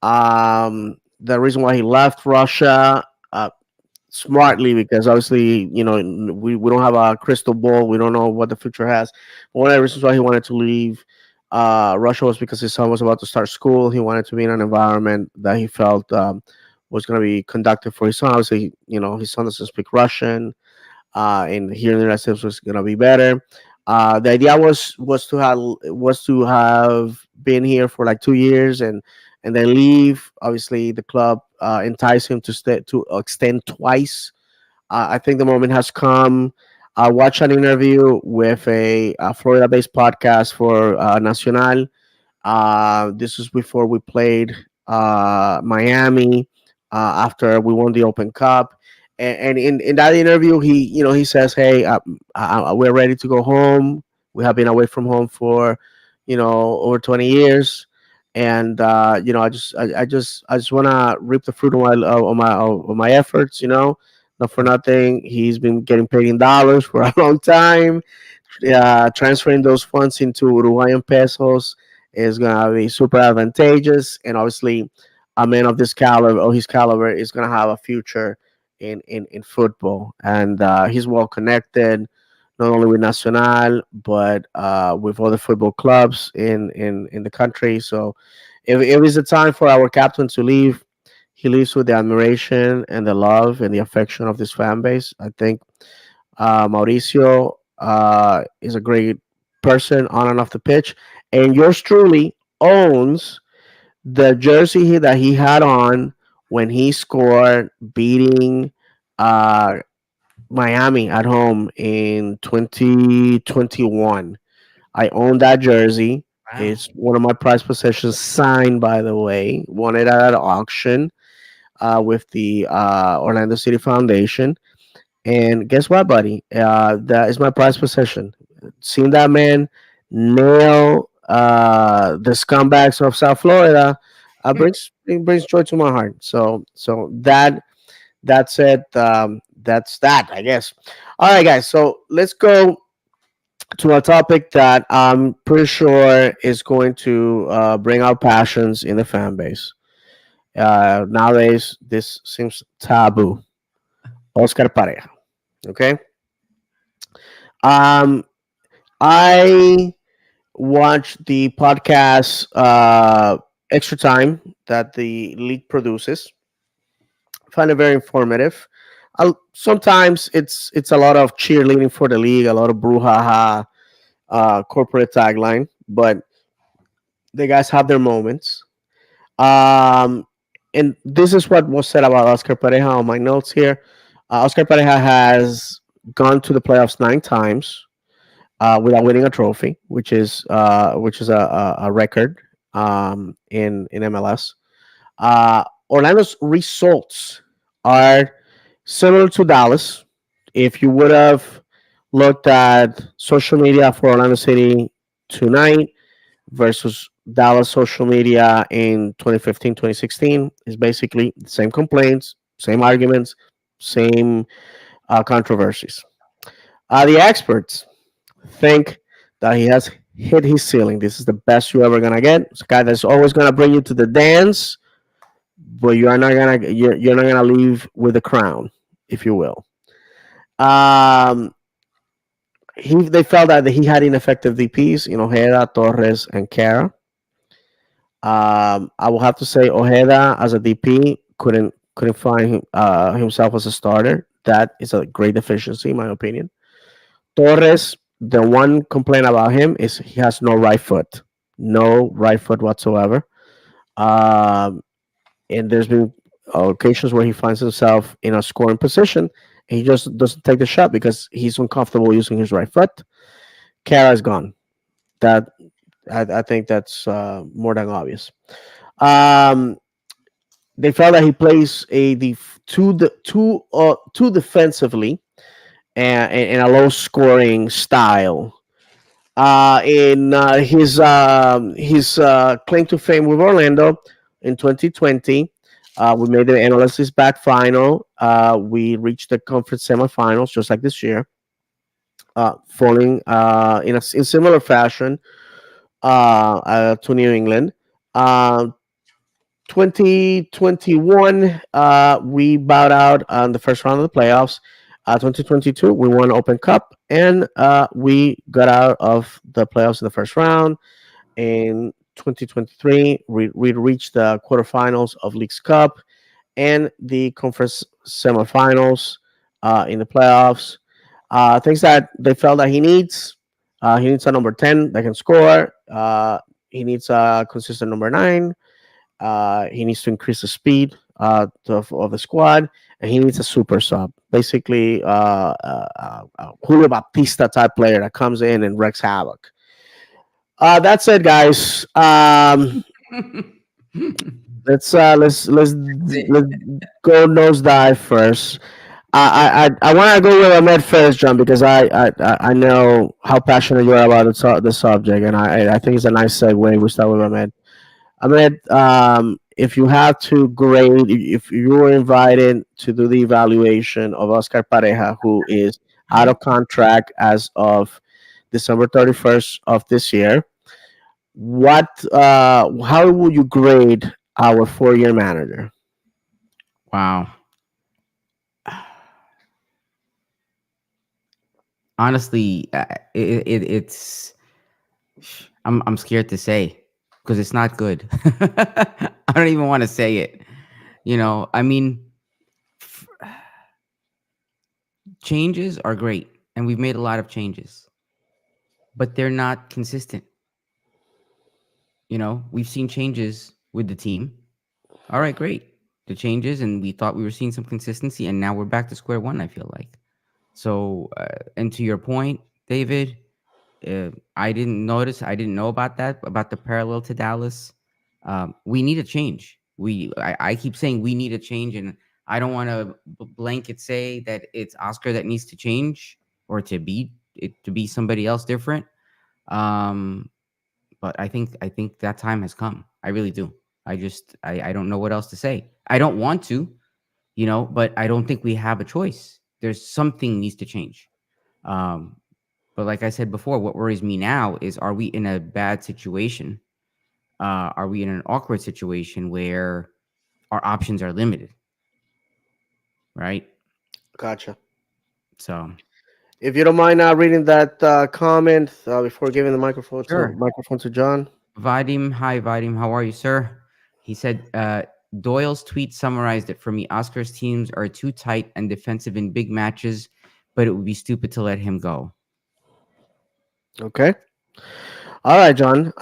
Speaker 1: The reason why he left Russia, smartly, because obviously, we don't have a crystal ball. We don't know what the future has. One of the reasons why he wanted to leave Russia was because his son was about to start school. He wanted to be in an environment that he felt was going to be conductive for his son. Obviously, his son doesn't speak Russian, and here in the United States was going to be better. The idea was to have been here for like 2 years and then leave. Obviously, the club enticed him to stay to extend twice. I think the moment has come. I watched an interview with a Florida-based podcast for Nacional. This was before we played Miami, after we won the Open Cup. And in that interview, he says, "Hey, we're ready to go home. We have been away from home for, over 20 years, and I just want to reap the fruit of my efforts. Not for nothing. He's been getting paid in dollars for a long time. Transferring those funds into Uruguayan pesos is gonna be super advantageous, and obviously, a man of this caliber or his caliber is gonna have a future in football, and he's well connected, not only with Nacional but with other football clubs in the country. So, if it's a time for our captain to leave, he leaves with the admiration and the love and the affection of this fan base. I think Mauricio is a great person on and off the pitch, and yours truly owns the jersey that he had on when he scored, beating uh, Miami at home in 2021. I own that jersey.
Speaker 3: Wow.
Speaker 1: It's one of my prized possessions, signed, by the way. Won it at an auction with the Orlando City Foundation. And guess what, buddy? That is my prized possession. Seeing that man nail the scumbags of South Florida brings joy to my heart. So that's it. That's that, I guess. All right, guys. So let's go to a topic that I'm pretty sure is going to bring out passions in the fan base. Nowadays, this seems taboo. Oscar Pareja. Okay. Um, I watched the podcast Extra Time that the league produces. Find it very informative. Sometimes it's a lot of cheerleading for the league, a lot of brouhaha, corporate tagline, but the guys have their moments. Um, and this is what was said about Oscar Pareja on my notes here. Oscar Pareja has gone to the playoffs 9 times without winning a trophy, which is a record in MLS. Orlando's results are similar to Dallas. If you would have looked at social media for Orlando City tonight versus Dallas social media in 2015, 2016, is basically the same complaints, same arguments, same controversies. The experts think that he has hit his ceiling. This is the best you're ever gonna get. It's a guy that's always gonna bring you to the dance, but you're not gonna leave with a crown, if you will. Um, they felt that he had ineffective DPS, Ojeda, Torres, and Kara. I will have to say Ojeda as a DP couldn't find himself as a starter. That is a great deficiency, in my opinion. Torres, the one complaint about him is he has no right foot whatsoever. Um, and there's been occasions where he finds himself in a scoring position. And he just doesn't take the shot because he's uncomfortable using his right foot. Kara is gone. That I think that's more than obvious. Um, they felt that he plays too defensively and in a low scoring style. In his claim to fame with Orlando in 2020, we made the analysis back final. We reached the conference semifinals just like this year, falling in similar fashion to New England. Uh, 2021, we bowed out on the first round of the playoffs. 2022, we won Open Cup, and we got out of the playoffs in the first round. In 2023, we reached the quarterfinals of League's Cup and the conference semifinals in the playoffs. Things that they felt that he needs. He needs a number 10 that can score. He needs a consistent number 9. He needs to increase the speed of the squad, and he needs a super sub, basically Julio Baptista type player that comes in and wreaks havoc. That's it, guys. Let's go nosedive first. I want to go with Ahmed first, John, because I know how passionate you are about the subject, and I think it's a nice segue. We start with Ahmed. Ahmed, if you have to grade, if you were invited to do the evaluation of Oscar Pareja, who is out of contract as of December 31st of this year, how would you grade our 4-year manager?
Speaker 3: Wow. Honestly, it's I'm scared to say because it's not good. I don't even want to say it. I mean, f- changes are great, and we've made a lot of changes, but they're not consistent. We've seen changes with the team. All right, great. The changes, and we thought we were seeing some consistency, and now we're back to square one. I feel like. So, and to your point, David, I didn't notice. I didn't know about that, about the parallel to Dallas. We need a change. I keep saying we need a change, and I don't want to blanket say that it's Oscar that needs to change or to be somebody else different. Um, but I think that time has come. I really do. I don't know what else to say. I don't want to, but I don't think we have a choice. There's something needs to change. Um, but like I said before, what worries me now is, are we in a bad situation? Are we in an awkward situation where our options are limited? Right.
Speaker 1: Gotcha.
Speaker 3: So
Speaker 1: If you don't mind reading that comment before giving the
Speaker 3: sure.
Speaker 1: microphone to John.
Speaker 3: Vadim, hi Vadim, how are you, sir? He said, Doyle's tweet summarized it for me. Oscar's teams are too tight and defensive in big matches, but it would be stupid to let him go.
Speaker 1: Okay. All right, John.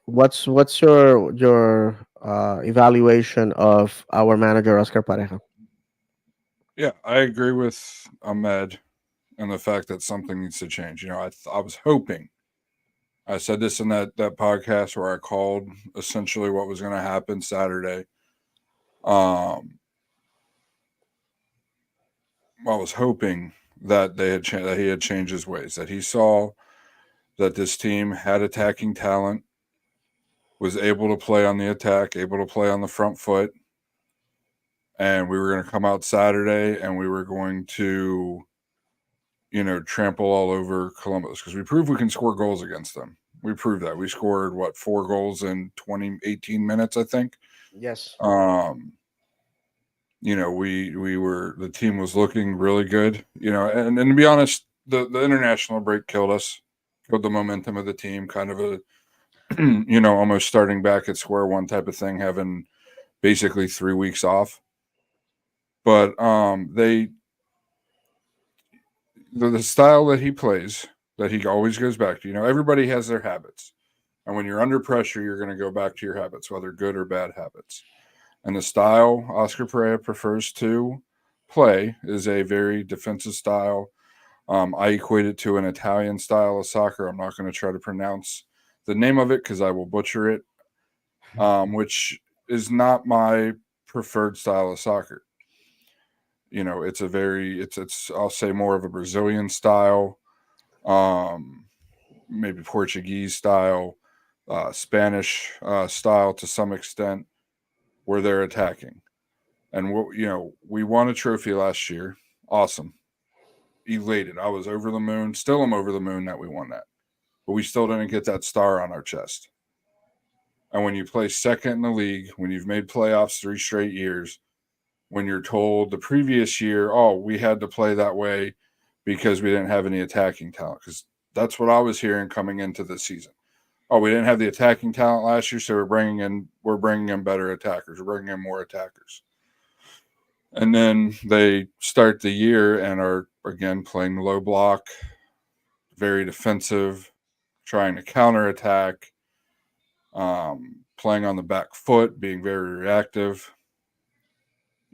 Speaker 1: What's your evaluation of our manager Oscar Pareja?
Speaker 2: Yeah, I agree with Ahmed and the fact that something needs to change. I was hoping. I said this in that podcast where I called essentially what was going to happen Saturday. Um, I was hoping that that he had changed his ways, that he saw that this team had attacking talent, was able to play on the attack, able to play on the front foot, and we were going to come out Saturday and we were going to, trample all over Columbus because we proved we can score goals against them. We proved that. We scored 4 goals in 18 minutes, I think.
Speaker 1: Yes.
Speaker 2: Um, we were, the team was looking really good, and to be honest, the international break killed us, killed the momentum of the team. Kind of a almost starting back at square one type of thing, having basically 3 weeks off. But the style that he plays, that he always goes back to. Everybody has their habits, and when you're under pressure, you're going to go back to your habits, whether good or bad habits. And the style Oscar Pereira prefers to play is a very defensive style. I equate it to an Italian style of soccer. I'm not going to try to pronounce the name of it because I will butcher it, which is not my preferred style of soccer. It's I'll say more of a Brazilian style, um, maybe Portuguese style, Spanish style to some extent, where they're attacking. And we won a trophy last year. Awesome, elated. I was over the moon. Still, am over the moon that we won that, but we still didn't get that star on our chest. And when you play second in the league, when you've made playoffs 3 straight years, when you're told the previous year, oh, we had to play that way because we didn't have any attacking talent, because that's what I was hearing coming into this season. Oh, we didn't have the attacking talent last year, so we're bringing in better attackers. We're bringing in more attackers. And then they start the year and are again playing low block, very defensive, trying to counterattack, playing on the back foot, being very reactive.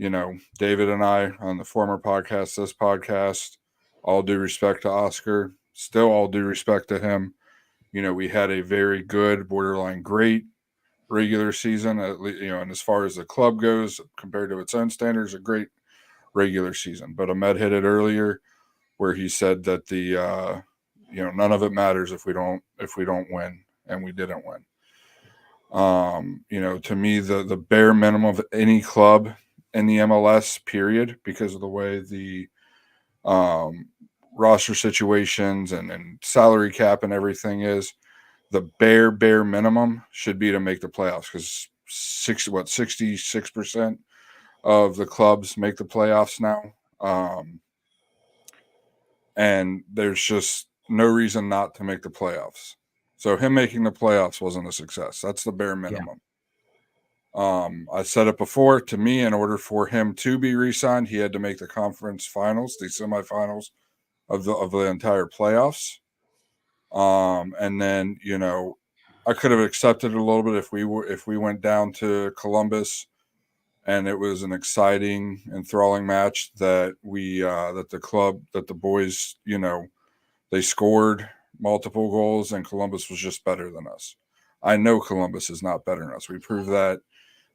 Speaker 2: David and I on the former podcast, this podcast, all due respect to Oscar, still all due respect to him. We had a very good, borderline great regular season, and as far as the club goes, compared to its own standards, a great regular season. But Ahmed hit it earlier where he said that none of it matters if we don't win, and we didn't win. To me, the bare minimum of any club in the MLS period, because of the way the roster situations and salary cap and everything is, the bare minimum should be to make the playoffs, because 66% of the clubs make the playoffs now. And there's just no reason not to make the playoffs. So him making the playoffs wasn't a success. That's the bare minimum. I said it before. To me, in order for him to be re-signed, he had to make the conference finals, the semifinals of the entire playoffs. And then I could have accepted it a little bit if we went down to Columbus and it was an exciting, enthralling match that the boys, they scored multiple goals and Columbus was just better than us. I know Columbus is not better than us. We proved that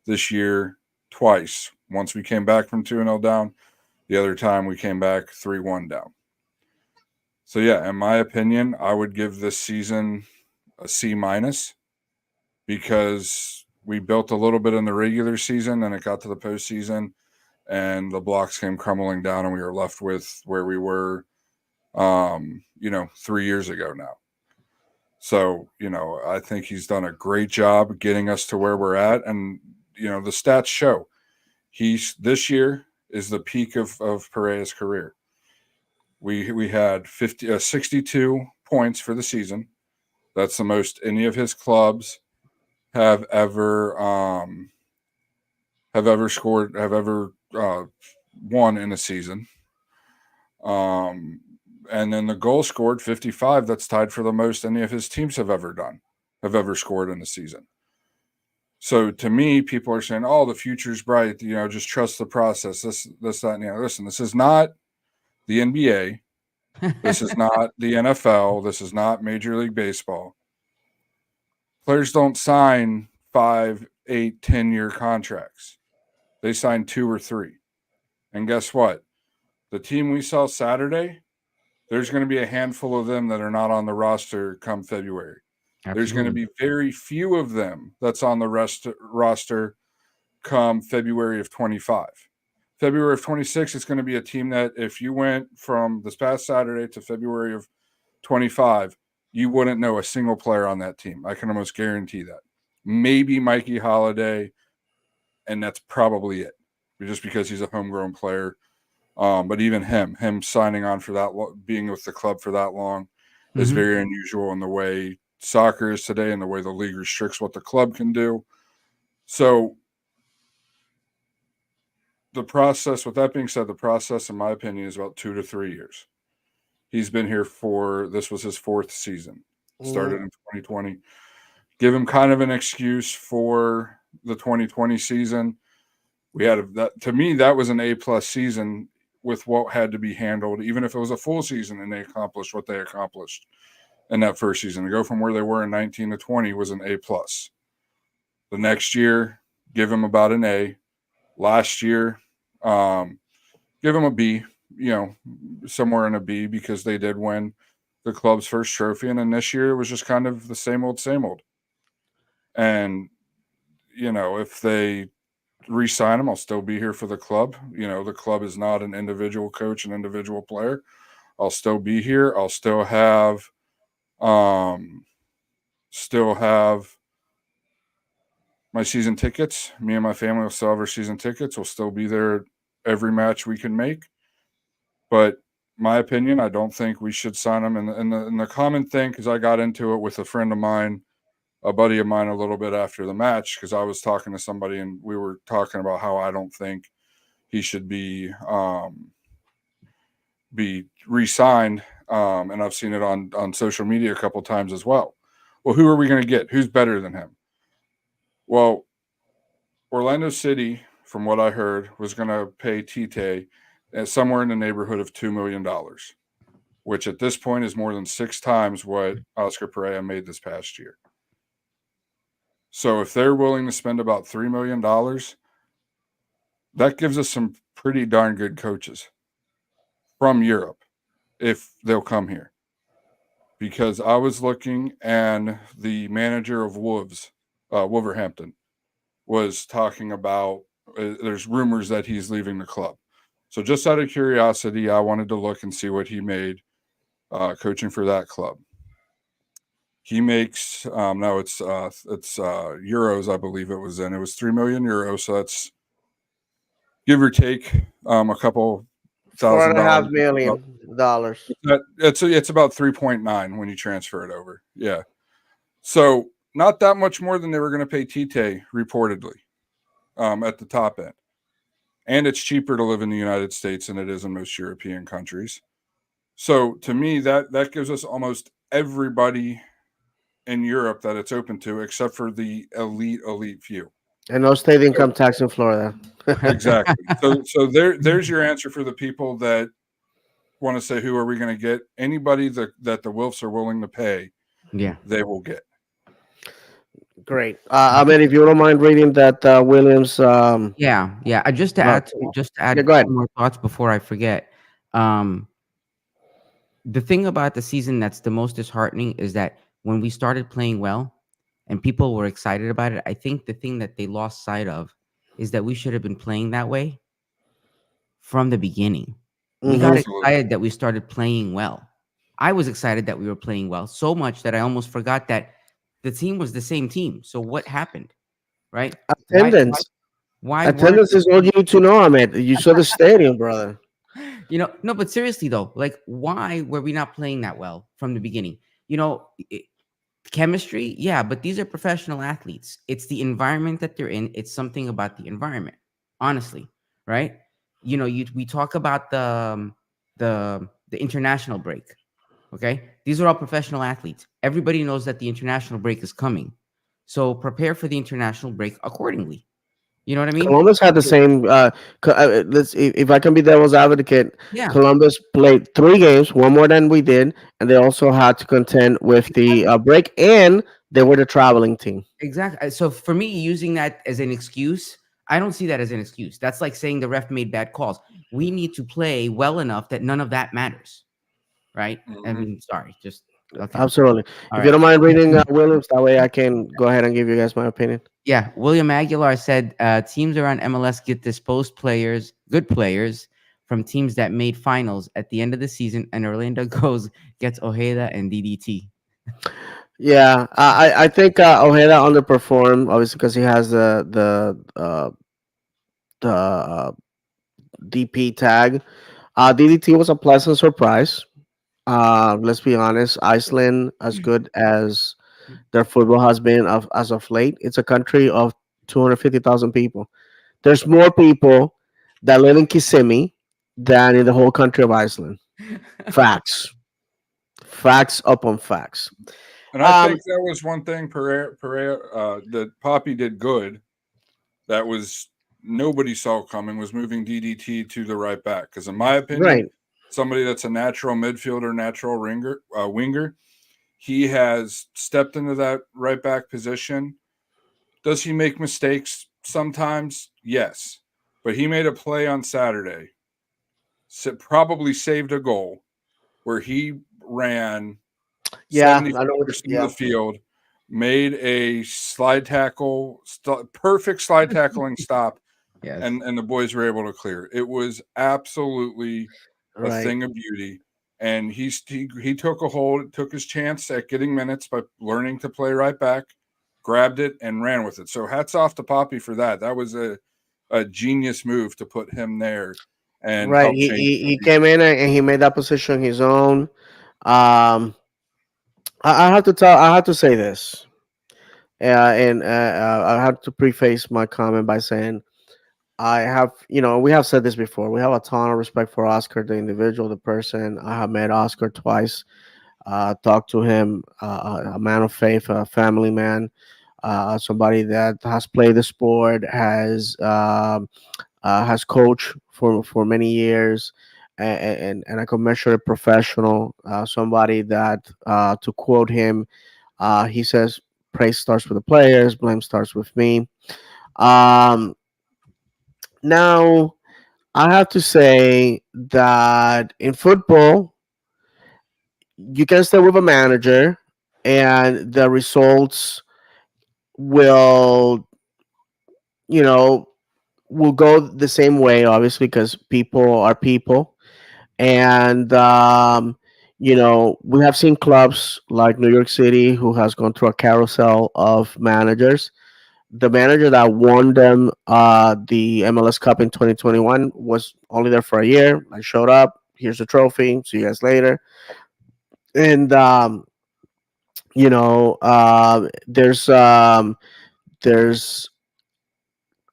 Speaker 2: this year twice. Once we came back from 2-0 down, the other time we came back 3-1 down. So yeah, in my opinion, I would give this season a C-, because we built a little bit in the regular season and it got to the postseason and the blocks came crumbling down and we were left with where we were 3 years ago now. So, I think he's done a great job getting us to where we're at. And, the stats show this year is the peak of Pereira's career. We had 62 points for the season. That's the most any of his clubs have ever scored, have ever won in a season. And then the goal scored 55. That's tied for the most any of his teams have ever scored in a season. So to me, people are saying, "Oh, the future's bright. Just trust the process." This, that, and the other. Listen, this is not the NBA. This is not the NFL. This is not Major League Baseball. Players don't sign 5, 8, 10-year contracts. They sign 2 or 3. And guess what? The team we saw Saturday, there's going to be a handful of them that are not on the roster come February.
Speaker 3: Absolutely.
Speaker 2: There's going to be very few of them that's on the roster come February of 25. February of 26, it's going to be a team that if you went from this past Saturday to February of 25, you wouldn't know a single player on that team. I can almost guarantee that. Maybe Mikey Holiday, and that's probably it. Just because he's a homegrown player But even him signing on for that, being with the club for that long, is
Speaker 3: Hmm.
Speaker 2: very unusual in the way soccer is today and the way the league restricts what the club can do. So the process, with that being said, the process, in my opinion, is about 2 to 3 years. He's been here this was his fourth season,
Speaker 1: Mhm.
Speaker 2: started in 2020. Give him kind of an excuse for the 2020 season. That, to me, that was an A+ season with what had to be handled, even if it was a full season and they accomplished what they accomplished in that first season. To go from where they were in 19 to 20 was an A+. The next year, give him about an A. Last year, um, give him a B, you know, somewhere in a B, because they did win the club's first trophy. And then this year it was just kind of the same old, same old. And, if they re sign him, I'll still be here for the club. The club is not an individual coach, an individual player. I'll still be here. I'll um, still have my season tickets. Me and my family will still have our season tickets. We'll still be there every match we can make. But my opinion, I don't think we should sign him. And the common thing, because I got into it with a friend of mine, a buddy of mine, a little bit after the match, because I was talking to somebody and we were talking about how I don't think he should be re-signed. And I've seen it on social media a couple times as well. Well, who are we going to get? Who's better than him? Well, Orlando City, from what I heard, was going to pay Tite somewhere in the neighborhood of $2 million, which at this point is more than 6 times what Oscar Pereira made this past year. So if they're willing to spend about $3 million, that gives us some pretty darn good coaches from Europe if they'll come here. Because I was looking, and the manager of Wolverhampton, was talking about there's rumors that he's leaving the club. So just out of curiosity, I wanted to look and see what he made coaching for that club. He makes no, it's euros, I believe it was in. It was 3 million euros, so that's give or take a couple
Speaker 1: Four
Speaker 2: thousand
Speaker 1: and a half
Speaker 2: dollars.
Speaker 1: million dollars.
Speaker 2: It's about 3.9 when you transfer it over. Yeah, so not that much more than they were going to pay Tite reportedly at the top end, and it's cheaper to live in the United States than it is in most European countries. So to me, that gives us almost everybody in Europe that it's open to, except for the elite few.
Speaker 1: And no state
Speaker 2: So,
Speaker 1: income tax in Florida.
Speaker 2: exactly. So there's your answer for the people that want to say, who are we going to get? Anybody that the Wilfs are willing to pay,
Speaker 3: Yeah.
Speaker 2: they will get.
Speaker 1: Great. I mean, if you don't mind reading that Williams.
Speaker 3: Yeah, yeah. Just to
Speaker 1: Yeah,
Speaker 3: add
Speaker 1: go ahead.
Speaker 3: two more thoughts before I forget. Um, the thing about the season that's the most disheartening is that when we started playing well and people were excited about it, I think the thing that they lost sight of is that we should have been playing that way from the beginning. We got
Speaker 1: Hmm.
Speaker 2: Absolutely.
Speaker 3: excited that we started playing well. I was excited that we were playing well so much that I almost forgot that the team was the same team. So what happened, right? Why why
Speaker 1: Attendance.
Speaker 3: why weren't
Speaker 1: Attendance is all you need to know, Ahmed. You saw the stadium, brother.
Speaker 3: no, but seriously though, like why were we not playing that well from the beginning? You know, chemistry, yeah, but these are professional athletes. It's the environment that they're in. It's something about the environment, honestly, right? We talk about the international break. Okay, these are all professional athletes. Everybody knows that the international break is coming, so prepare for the international break accordingly. You know what I mean?
Speaker 1: Columbus had the same. If I can be devil's advocate,
Speaker 3: Yeah,
Speaker 1: Columbus played 3 games, one more than we did, and they also had to contend with the break, and they were the traveling team.
Speaker 3: exactly. So for me, using that as an excuse, I don't see that as an excuse. That's like saying the ref made bad calls. We need to play well enough that none of that matters, right? I
Speaker 2: Hmm.
Speaker 3: mean, sorry, just okay.
Speaker 1: Absolutely.
Speaker 3: All
Speaker 1: If you
Speaker 3: right.
Speaker 1: don't mind reading Williams, that way I can go ahead and give you guys my opinion.
Speaker 3: Yeah, William Aguilar said teams around MLS get disposed players, good players, from teams that made finals at the end of the season, and Orlando goes gets Ojeda and DDT.
Speaker 1: Yeah, I think Ojeda underperformed obviously because he has the DP tag. DDT was a pleasant surprise. Let's be honest, Iceland, as good as their football has been as of late, it's a country of 250,000 people. There's more people that live in Kissimmee than in the whole country of Iceland. Facts. Facts upon facts.
Speaker 2: And I
Speaker 1: Um,
Speaker 2: think that was one thing Pereira that Poppy did good. That was nobody saw coming was moving DDT to the right back. Because in my opinion,
Speaker 1: right.
Speaker 2: somebody that's a natural midfielder, natural winger, he has stepped into that right back position. Does he make mistakes sometimes? Yes. But he made a play on Saturday, probably saved a goal where he ran
Speaker 1: Yeah, I know.
Speaker 2: 75% of
Speaker 1: Yeah,
Speaker 2: the field, made a slide tackle, perfect slide tackling stop,
Speaker 3: Yes.
Speaker 2: and the boys were able to clear. It was absolutely a
Speaker 1: right.
Speaker 2: thing of beauty. And he took a hold, took his chance at getting minutes by learning to play right back, grabbed it and ran with it. So hats off to Poppy for that. That was a genius move to put him there and
Speaker 1: Right.
Speaker 2: help
Speaker 1: He,
Speaker 2: change
Speaker 1: he
Speaker 2: the
Speaker 1: he
Speaker 2: season.
Speaker 1: came in and he made that position his own. Um, I have to tell. I have to say this, and I have to preface my comment by saying I have, we have said this before. We have a ton of respect for Oscar, the individual, the person. I have met Oscar twice, talked to him, a man of faith, a family man, somebody that has played the sport, has coached for many years, and a commensurate professional, somebody that, to quote him, he says, praise starts with the players, blame starts with me. Um, Now, I have to say that in football, you can stay with a manager and the results will, you know, will go the same way, obviously, because people are people. And, we have seen clubs like New York City who has gone through a carousel of managers. The manager that won them the MLS Cup in 2021 was only there for a year. I showed up. Here's the trophy. See you guys later. And there's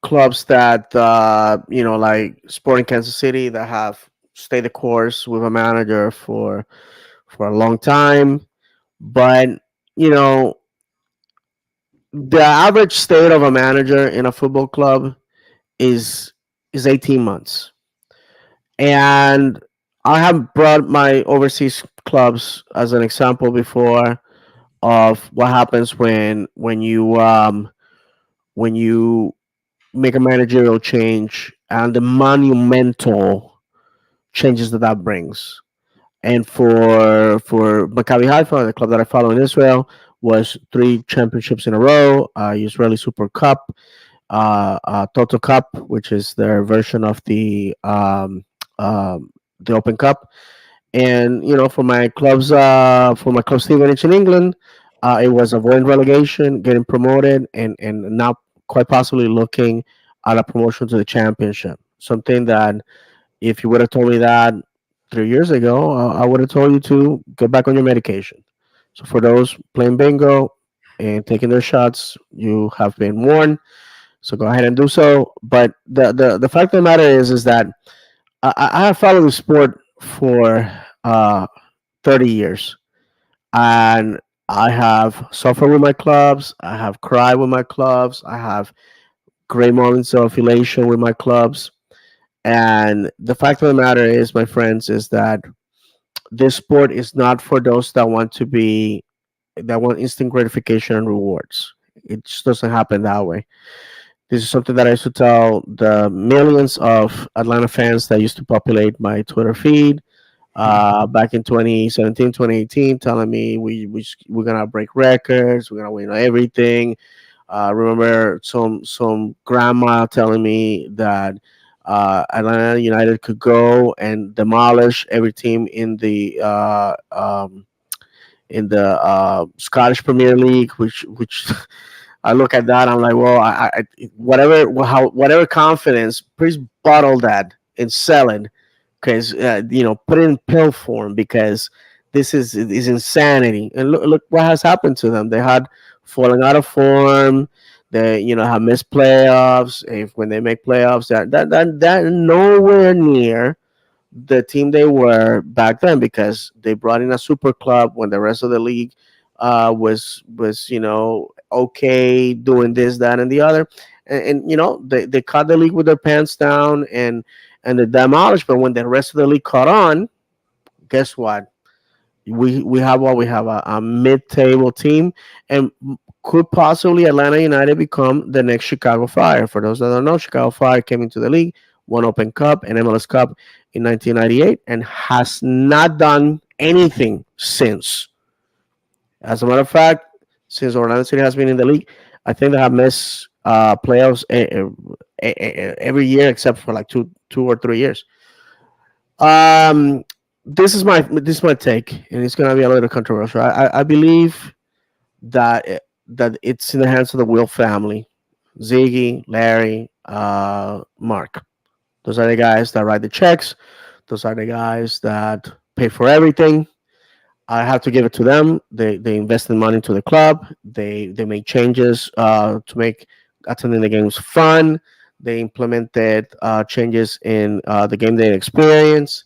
Speaker 1: clubs that like Sporting Kansas City that have stayed the course with a manager for a long time. But you know the average stay of a manager in a football club is 18 months. And I have brought my overseas clubs as an example before of what happens when you make a managerial change and the monumental changes that that brings. And for Maccabi Haifa, the club that I follow in Israel, was three championships in a row, Israeli Super Cup, Toto Cup, which is their version of the Open Cup. And for my club Stevenage in England, it was avoiding relegation, getting promoted, and now quite possibly looking at a promotion to the championship. Something that if you would have told me that 3 years ago, I would have told you to get back on your medication. So for those playing bingo and taking their shots, you have been warned. So go ahead and do so. But the fact of the matter is that I have followed the sport for 30 years, and I have suffered with my clubs. I have cried with my clubs. I have great moments of elation with my clubs. And the fact of the matter is, my friends, is that this sport is not for those that want instant gratification and rewards. It just doesn't happen that way. This is something that I used to tell the millions of Atlanta fans that used to populate my Twitter feed back in 2017, 2018, telling me we're gonna break records, we're gonna win everything. Remember some grandma telling me that Atlanta United could go and demolish every team in the Scottish Premier League, which I look at that, I'm like, well, whatever confidence, please bottle that. and sell it because put it in pill form because this is insanity. And look what has happened to them. They had falling out of form. They have missed playoffs. If when they make playoffs, that nowhere near the team they were back then because they brought in a super club when the rest of the league was okay doing this, that, and the other, and they caught the league with their pants down and they demolished. But when the rest of the league caught on, guess what? We have what we have a mid-table team, and could possibly Atlanta United become the next Chicago Fire. For those that don't know, Chicago Fire came into the league, won Open Cup and MLS Cup in 1998, and has not done anything since. As a matter of fact, since Orlando City has been in the league, I think they have missed playoffs every year except for like 2 or 3 years. Um, this is my take, and it's gonna be a little controversial. I believe that it's in the hands of the Will family, Ziggy, Larry, Mark. Those are the guys that write the checks. Those are the guys that pay for everything. I have to give it to them. They invested money into the club. They made changes to make attending the games fun. They implemented changes in the game day experience.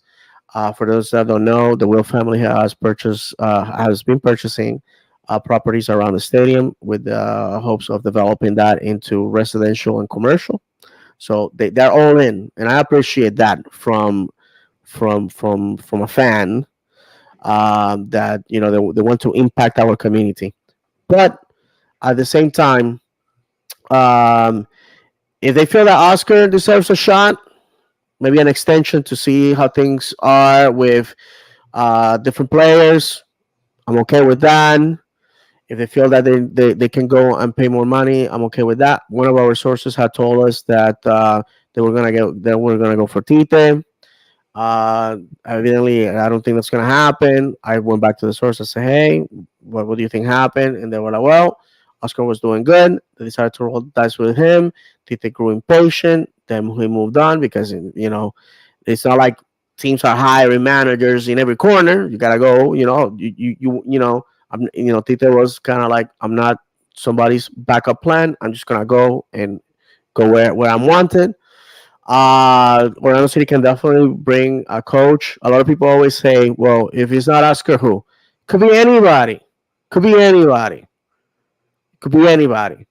Speaker 1: For those that don't know, the Will family has been purchasing properties around the stadium with the hopes of developing that into residential and commercial. So they're all in, and I appreciate that from a fan that they want to impact our community. But at the same time, um, if they feel that Oscar deserves a shot, maybe an extension to see how things are with different players, I'm okay with that. If they feel that they can go and pay more money, I'm okay with that. One of our sources had told us that they were gonna go for Tite. Evidently, I don't think that's gonna happen. I went back to the source and said, "Hey, what do you think happened?" And they were like, "Well, Oscar was doing good. They decided to roll the dice with him. Tite grew impatient. Then he moved on because it's not like teams are hiring managers in every corner. You gotta go. Tite was kind of like, I'm not somebody's backup plan. I'm just gonna go and go where I'm wanted. Orlando City can definitely bring a coach. A lot of people always say, well, if it's not Oscar, who? Could be anybody. Could be anybody. Could be anybody.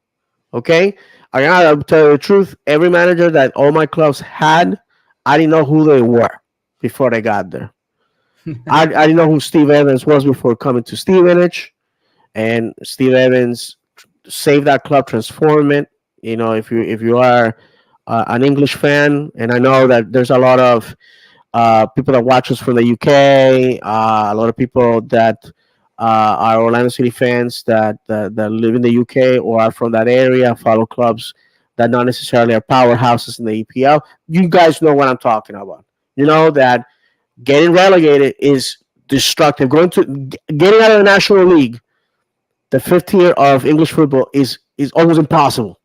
Speaker 1: Okay? I gotta tell you the truth. Every manager that all my clubs had, I didn't know who they were before they got there. I didn't know who Steve Evans was before coming to Stevenage. And Steve Evans saved that club, transform it. If you are an English fan, and I know that there's a lot of people that watch us from the UK, a lot of people that are Orlando City fans that live in the UK or are from that area, follow clubs that not necessarily are powerhouses in the EPL. You guys know what I'm talking about. You know that getting relegated is destructive. Getting out of the National League, the fifth tier of English football, is almost impossible.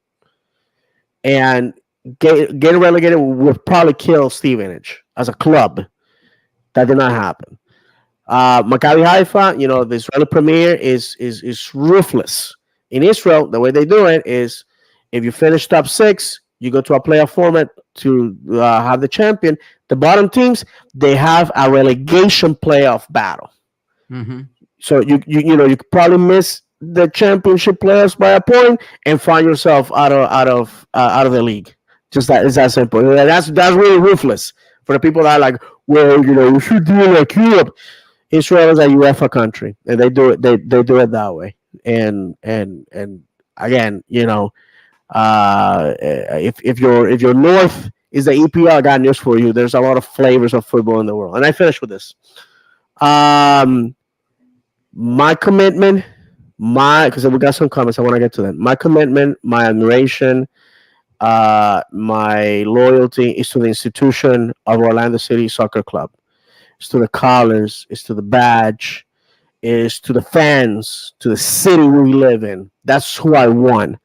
Speaker 1: And getting relegated would probably kill Stevenage as a club. That did not happen. Maccabi Haifa, the Israeli premier is ruthless. In Israel, the way they do it is if you finish top six, you go to a playoff format to have the champion. The bottom teams, they have a relegation playoff battle.
Speaker 3: Mm-hmm.
Speaker 1: So you could probably miss the championship playoffs by a point and find yourself out of the league. Just that it's that simple. That's really ruthless for the people that are like, well, you should do it like Europe. Israel is a UEFA country, and they do it. They do it that way. And again, if your North is the EPL, I got news for you. There's a lot of flavors of football in the world. And I finish with this. My commitment, because we got some comments, I want to get to them. My commitment, my admiration, my loyalty is to the institution of Orlando City Soccer Club. It's to the colors, it's to the badge, it's to the fans, to the city we live in. That's who I want.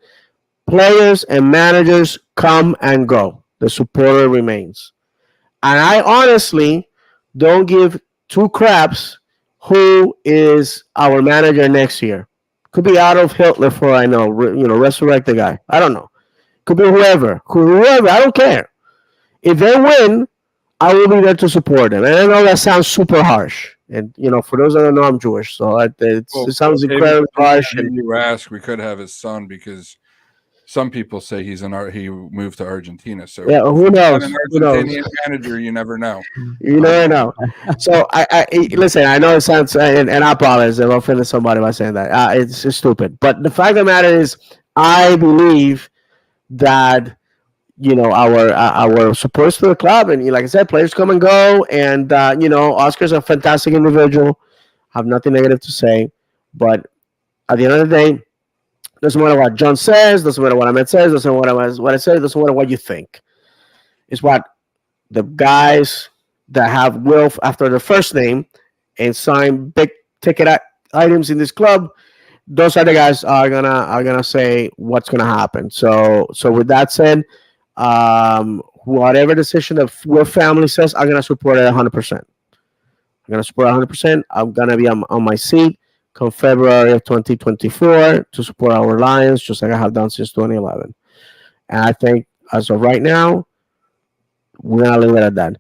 Speaker 1: Players and managers come and go. The supporter remains. And I honestly don't give two craps who is our manager next year. Could be Adolf Hitler for I know. Resurrect the guy. I don't know. Could be whoever. Whoever. I don't care. If they win, I will be there to support them. And I know that sounds super harsh. And for those that don't know, I'm Jewish, so
Speaker 2: Well,
Speaker 1: it sounds
Speaker 2: maybe
Speaker 1: incredibly harsh. And
Speaker 2: you ask, we could have his son because some people say he moved to Argentina. So
Speaker 1: yeah,
Speaker 2: if
Speaker 1: who
Speaker 2: we got an
Speaker 1: knows? Who knows?
Speaker 2: Argentinian manager, you never know.
Speaker 1: You never know. So listen. I know it sounds, and I apologize if I offended somebody by saying that. It's stupid. But the fact of the matter is, I believe that our supporters to the club, and like I said, players come and go, and Oscar's a fantastic individual. Have nothing negative to say, but at the end of the day, doesn't matter what John says, doesn't matter what Ahmed says, doesn't matter what I say, doesn't matter what you think. It's what the guys that have Wilf after their first name and sign big ticket items in this club. Those are the guys are gonna say what's gonna happen. So with that said, whatever decision that your family says, I'm gonna support it 100%. I'm gonna support it 100%. I'm gonna be on my seat come February of 2024 to support our Lions, just like I have done since 2011. And I think as of right now, we're gonna leave it at that.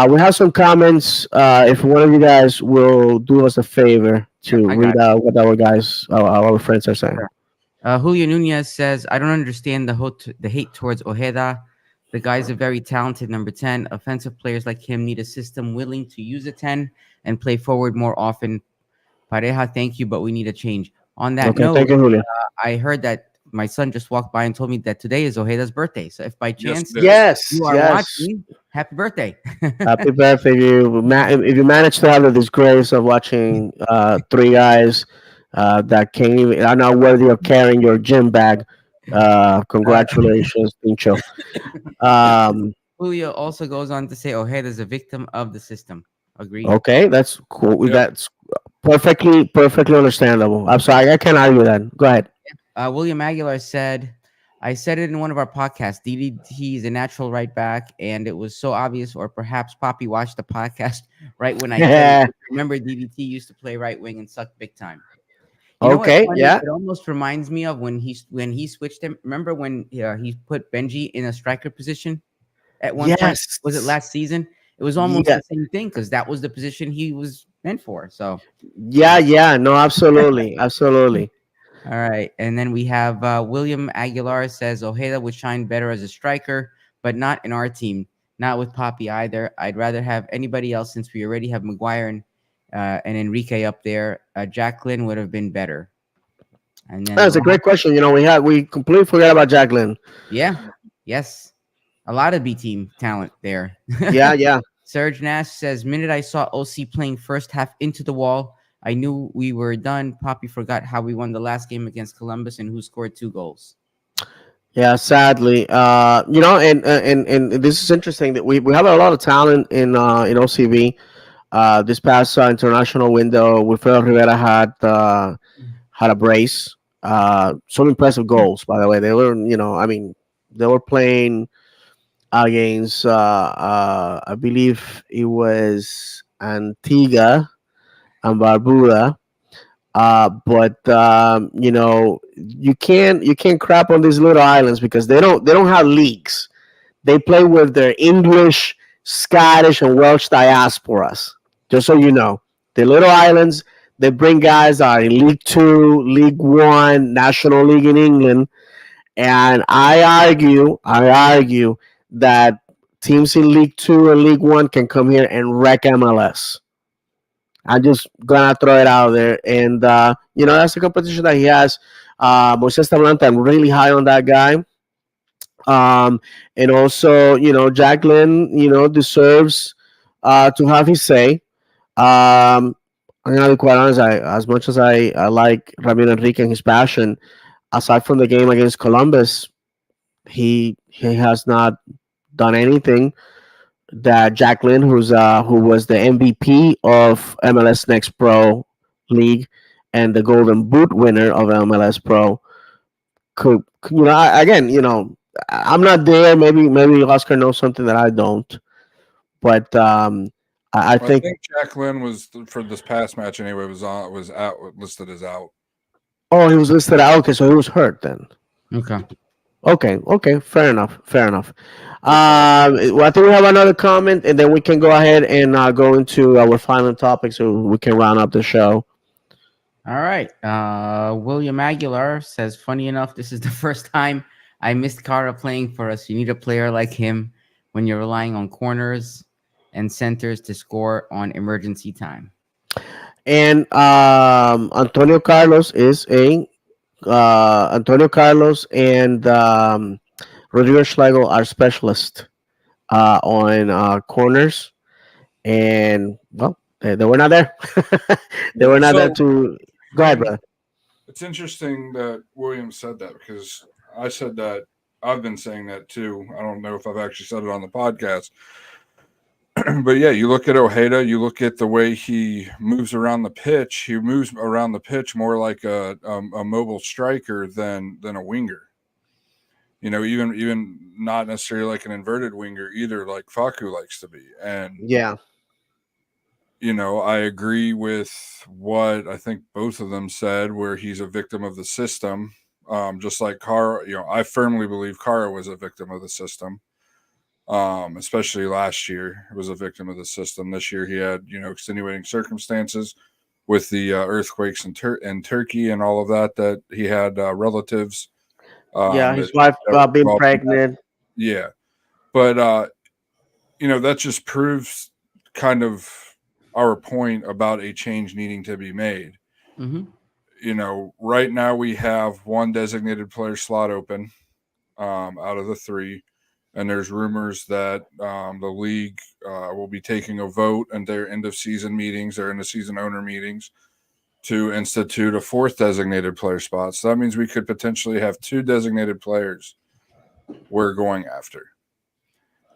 Speaker 1: We have some comments. If one of you guys will do us a favor
Speaker 3: Yeah,
Speaker 1: to
Speaker 3: I
Speaker 1: read
Speaker 3: got
Speaker 1: out what our friends are saying.
Speaker 3: it. Julio Nunez says, I don't understand the hate towards Ojeda. The guy's a very talented number 10. Offensive players like him need a system willing to use a 10 and play forward more often. Pareja, thank you, but we need a change. On that
Speaker 1: Okay, thank
Speaker 3: note,
Speaker 1: you, Julio.
Speaker 3: I heard that my son just walked by and told me that today is Ojeda's birthday. So if by
Speaker 2: Yes,
Speaker 3: chance
Speaker 2: it is.
Speaker 1: Yes,
Speaker 3: you are
Speaker 1: yes.
Speaker 3: watching, happy birthday.
Speaker 1: Happy birthday! If you manage to have the disgrace of watching three guys that can't even are not worthy of carrying your gym bag, congratulations, Pincho. Um,
Speaker 3: Julio also goes on to say Ojeda is a victim of the system. Agreed.
Speaker 1: okay, that's cool.
Speaker 2: Yep.
Speaker 1: That's perfectly understandable. I'm sorry, I can't argue that. Go ahead.
Speaker 3: William Aguilar said, I said it in one of our podcasts. DDT is a natural right back, and it was so obvious, or perhaps Poppy watched the podcast right when I said it. Remember, DDT used to play right wing and suck big time. You know what's
Speaker 1: Okay,
Speaker 3: funny?
Speaker 1: yeah,
Speaker 3: It almost reminds me of when he switched him. Remember when he put Benji in a striker position at one point?
Speaker 1: yes,
Speaker 3: Was it last season? It was almost
Speaker 1: yeah,
Speaker 3: the same thing because that was the position he was meant for. So
Speaker 1: yeah. No, absolutely, absolutely.
Speaker 3: all right. And then we have William Aguilar says Ojeda would shine better as a striker, but not in our team. Not with Poppy either. I'd rather have anybody else since we already have Maguire and Enrique up there. Jacqueline would have been better. And then,
Speaker 1: That's a great question. We completely forgot about Jacqueline.
Speaker 3: yeah, yes, a lot of B team talent there.
Speaker 1: Yeah, yeah.
Speaker 3: Serge Nash says, minute I saw OC playing first half into the wall, I knew we were done. Poppy forgot how we won the last game against Columbus and who scored 2 goals.
Speaker 1: Yeah, sadly, and this is interesting that we have a lot of talent in OCB. This past international window, Wilfredo Rivera had a brace. Some impressive goals, by the way. They were, I mean, they were playing against, I believe it was Antigua and Barbuda. But you can't crap on these little islands because they don't have leagues. They play with their English, Scottish, and Welsh diasporas. Just so you know, the little islands they bring guys that are in League Two, League One, National League in England, and I argue that teams in League Two and League One can come here and wreck MLS. I'm just gonna throw it out there, and that's the competition that he has. Moises Tablanta, I'm really high on that guy. Um, and also, Jacqueline, deserves to have his say. I'm gonna be quite honest. As much as I like Ramiro Enrique and his passion, aside from the game against Columbus, he has not done anything that Jacqueline, who was the MVP of MLS Next Pro League and the Golden Boot winner of MLS Pro, could again, I'm not there. Maybe Oscar knows something that I don't, But I
Speaker 2: I
Speaker 1: think,
Speaker 2: think Jack Lynn was for this past match anyway. Was out listed as out.
Speaker 1: oh, he was listed out. Okay, so he was hurt then.
Speaker 3: Okay.
Speaker 1: Okay, okay, fair enough, fair enough.
Speaker 2: Just saying.
Speaker 1: Well, I think we have another comment, and then we can go ahead and go into our final topic, so we can round up the show.
Speaker 3: All right. William Aguilar says, funny enough, this is the first time I missed Kara playing for us. You need a player like him when you're relying on corners and centers to score on emergency time.
Speaker 1: And Antonio Carlos is a Antonio Carlos and Rodrigo Schlegel are specialists on corners, and well, they were not there. They were not there
Speaker 2: So,
Speaker 1: to. Go ahead,
Speaker 2: Frank,
Speaker 1: brother.
Speaker 2: it's interesting that William said that because I said that. I've been saying that too. I don't know if I've actually said it on the podcast, but yeah, you look at Ojeda, you look at the way he moves around the pitch. He moves around the pitch more like a mobile striker than a winger. Even not necessarily like an inverted winger either, like Faku likes to be. And
Speaker 1: Yeah,
Speaker 2: I agree with what I think both of them said, where he's a victim of the system. Just like Kara, I firmly believe Kara was a victim of the system. Especially last year, he was a victim of the system. This year, he had extenuating circumstances with the earthquakes in Turkey and all of that. That he had relatives
Speaker 1: yeah.
Speaker 2: that
Speaker 1: His wife
Speaker 2: that were
Speaker 1: being
Speaker 2: involved in that.
Speaker 1: pregnant.
Speaker 2: Yeah, but that just proves kind of our point about a change needing to be made.
Speaker 3: Mm-hmm.
Speaker 2: Right now we have one designated player slot open out of the three, and there's rumors that the league will be taking a vote in their end of season meetings, their end of season owner meetings, to institute a fourth designated player spot. So that means we could potentially have two designated players we're going after.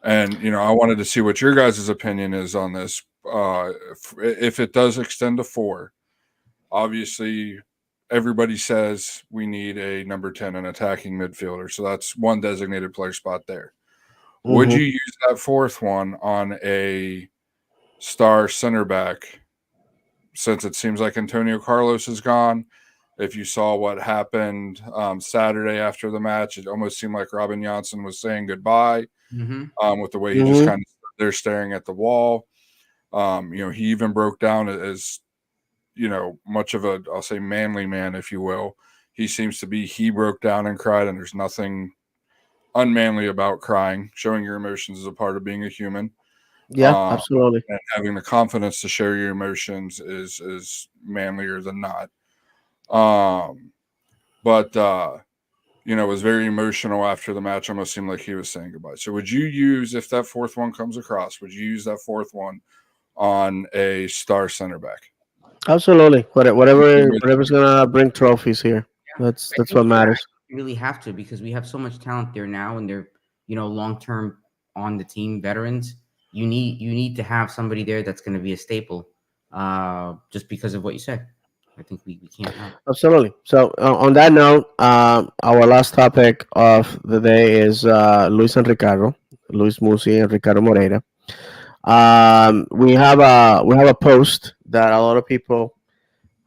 Speaker 2: And I wanted to see what your guys' opinion is on this. If it does extend to four, obviously everybody says we need a number 10, an attacking midfielder. So that's one designated player spot there. Would
Speaker 1: Hmm.
Speaker 2: you use that fourth one on a star center back, since it seems like Antonio Carlos is gone? If you saw what happened Saturday after the match, it almost seemed like Robin Janssen was saying goodbye,
Speaker 3: Mm-hmm.
Speaker 2: with the way he just
Speaker 1: Hmm.
Speaker 2: kind of stood there staring at the wall. He even broke down as much of a, I'll say, manly man, if you will. He seems to be. He broke down and cried, and there's nothing unmanly about crying. Showing your emotions is a part of being a human.
Speaker 1: Yeah,
Speaker 2: Um,
Speaker 1: absolutely.
Speaker 2: and having the confidence to share your emotions is manlier than not. Um, but was very emotional after the match. Almost seemed like he was saying goodbye. So, would you use, if that fourth one comes across? Would you use that fourth one on a star center back?
Speaker 1: Absolutely.
Speaker 2: Same with
Speaker 1: Whatever's gonna bring trophies here.
Speaker 3: I
Speaker 1: That's
Speaker 3: think
Speaker 1: what
Speaker 3: you're right.
Speaker 1: matters.
Speaker 3: You really have to because we have so much talent there now, and they're long term on the team veterans. You need to have somebody there that's going to be a staple. Just because of what you said, I think we can't not.
Speaker 1: Absolutely. So on that note, our last topic of the day is Luis and Ricardo, Luis Musi and Ricardo Moreira. We have a post that a lot of people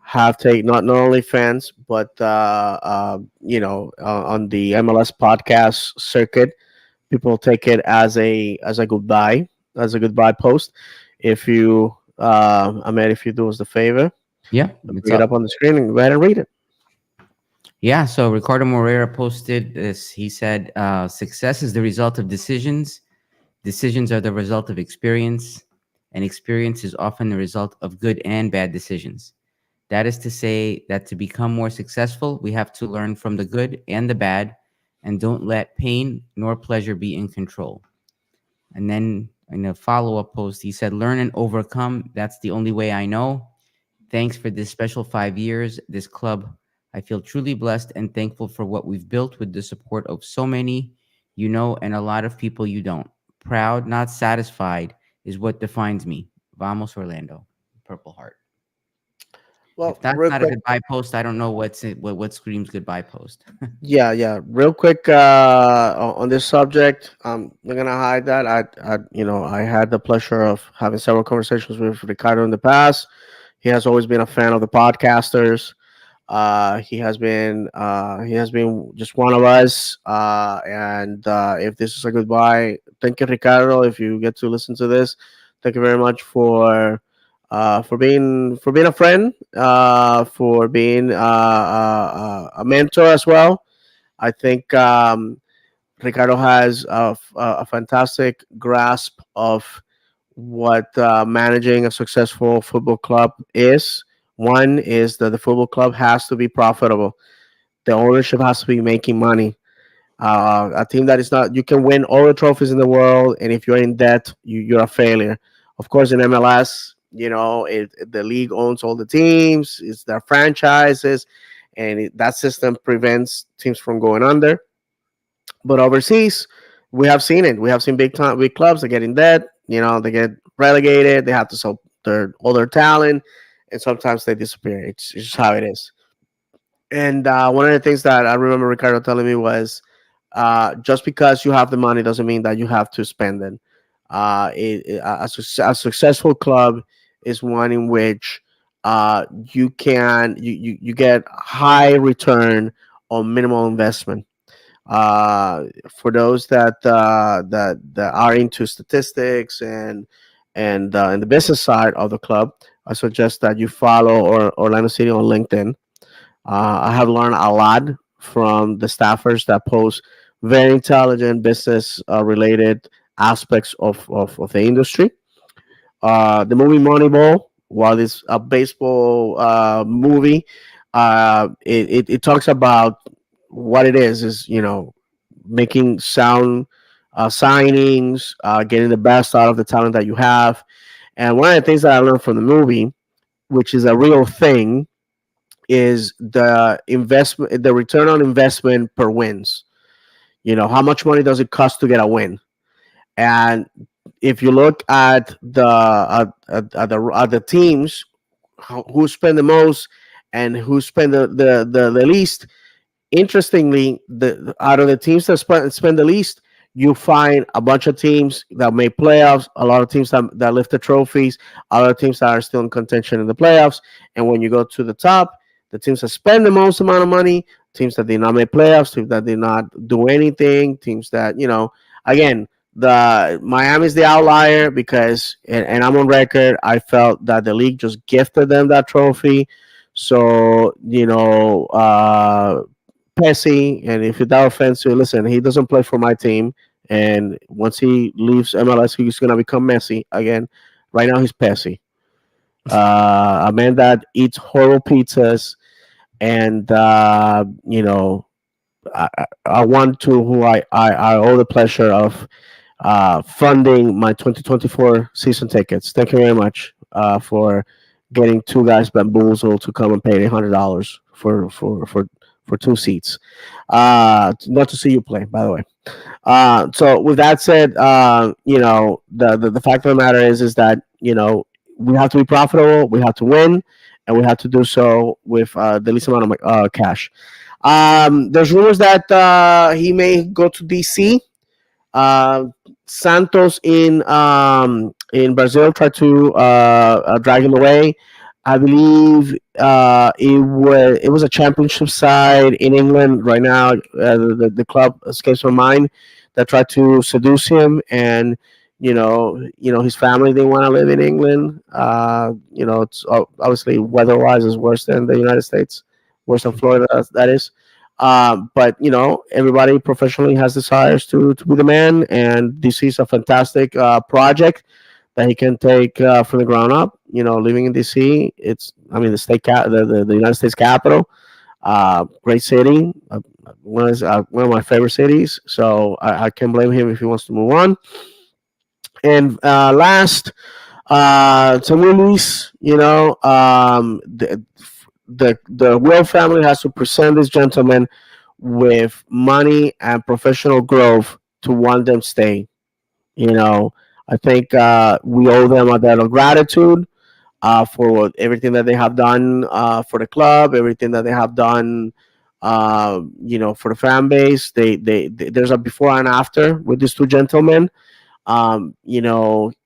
Speaker 1: have taken, not only fans, but on the MLS podcast circuit, people take it as a goodbye, as a goodbye post. If you, Ahmed, if you do us the favor,
Speaker 3: Yeah, it's
Speaker 1: bring it up
Speaker 3: up.
Speaker 1: on the screen and go ahead and read it.
Speaker 3: Yeah, so Ricardo Moreira posted this. He said, "Success is the result of decisions. Decisions are the result of experience, and experience is often the result of good and bad decisions. That is to say that to become more successful, we have to learn from the good and the bad, and don't let pain nor pleasure be in control." And then in a follow up post, he said, "Learn and overcome. That's the only way I know. Thanks for this special 5 years, this club. I feel truly blessed and thankful for what we've built with the support of so many and a lot of people you don't. Proud, not satisfied, is what defines me. Vamos, Orlando." Purple Heart. If
Speaker 1: Well,
Speaker 3: that's
Speaker 1: real
Speaker 3: not a
Speaker 1: quick.
Speaker 3: goodbye post, I don't know what screams goodbye post.
Speaker 1: Yeah, yeah. Real quick, on this subject, I'm not gonna hide that I had the pleasure of having several conversations with Ricardo in the past. He has always been a fan of the podcasters. He has been just one of us. And if this is a goodbye, thank you, Ricardo. If you get to listen to this, thank you very much for being a friend, for being a mentor as well. I think Ricardo has a fantastic grasp of what managing a successful football club is. One is that the football club has to be profitable. The ownership has to be making money. A team that is not, you can win all the trophies in the world, and if you're in debt, you're a failure. Of course, in MLS, the league owns all the teams, it's their franchises, and that system prevents teams from going under. But overseas, we have seen it. We have seen big clubs that get in debt. They get relegated. They have to sell all their talent, and sometimes they disappear. It's just how it is. And one of the things that I remember Ricardo telling me was, just because you have the money doesn't mean that you have to spend it. A successful club is one in which you get high return on minimal investment. For those that are into statistics and the business side of the club, I suggest that you follow Orlando City on LinkedIn. I have learned a lot from the staffers that post very intelligent business related aspects of the industry. The movie Moneyball, while it's a baseball movie, it talks about what it is making sound signings, getting the best out of the talent that you have. And one of the things that I learned from the movie, which is a real thing, is the return on investment per wins. How much money does it cost to get a win? And if you look at the teams who spend the most and who spend the least, interestingly, the out of the teams that spend the least, you find a bunch of teams that make playoffs, a lot of teams that lift the trophies, other teams that are still in contention in the playoffs. And when you go to the top, the teams that spend the most amount of money, teams that did not make playoffs, teams that did not do anything, teams that again, the Miami's the outlier because, and I'm on record, I felt that the league just gifted them that trophy. So Pesci, and if without offense to listen, he doesn't play for my team. And once he leaves MLS, he's gonna become Messi again. Right now, he's Pesci, a man that eats horrible pizzas, and I want to who I owe the pleasure of funding my 2024 season tickets. Thank you very much for getting two guys bamboozled to come and pay $800 for two seats. Not to see you play, by the way. So with that said, the fact of the matter is that we have to be profitable, we have to win, and we have to do so with the least amount of cash. There's rumors that he may go to DC. uh, Santos in Brazil tried to drag him away. I believe it was a championship side in England right now. The club escapes my mind that tried to seduce him, and his family didn't want to live in England. It's obviously weather-wise is worse than the United States, worse than Florida. That is. But everybody professionally has desires to be the man, and DC is a fantastic project that he can take from the ground up. Living in DC, the the United States capital, great city, one of my favorite cities. So I can't blame him if he wants to move on. And last, Samuel Luis, the Will family has to present this gentleman with money and professional growth to want them stay. You know, I think we owe them a debt of gratitude. for everything that they have done for the club, everything that they have done, for the fan base. There's a before and after with these two gentlemen.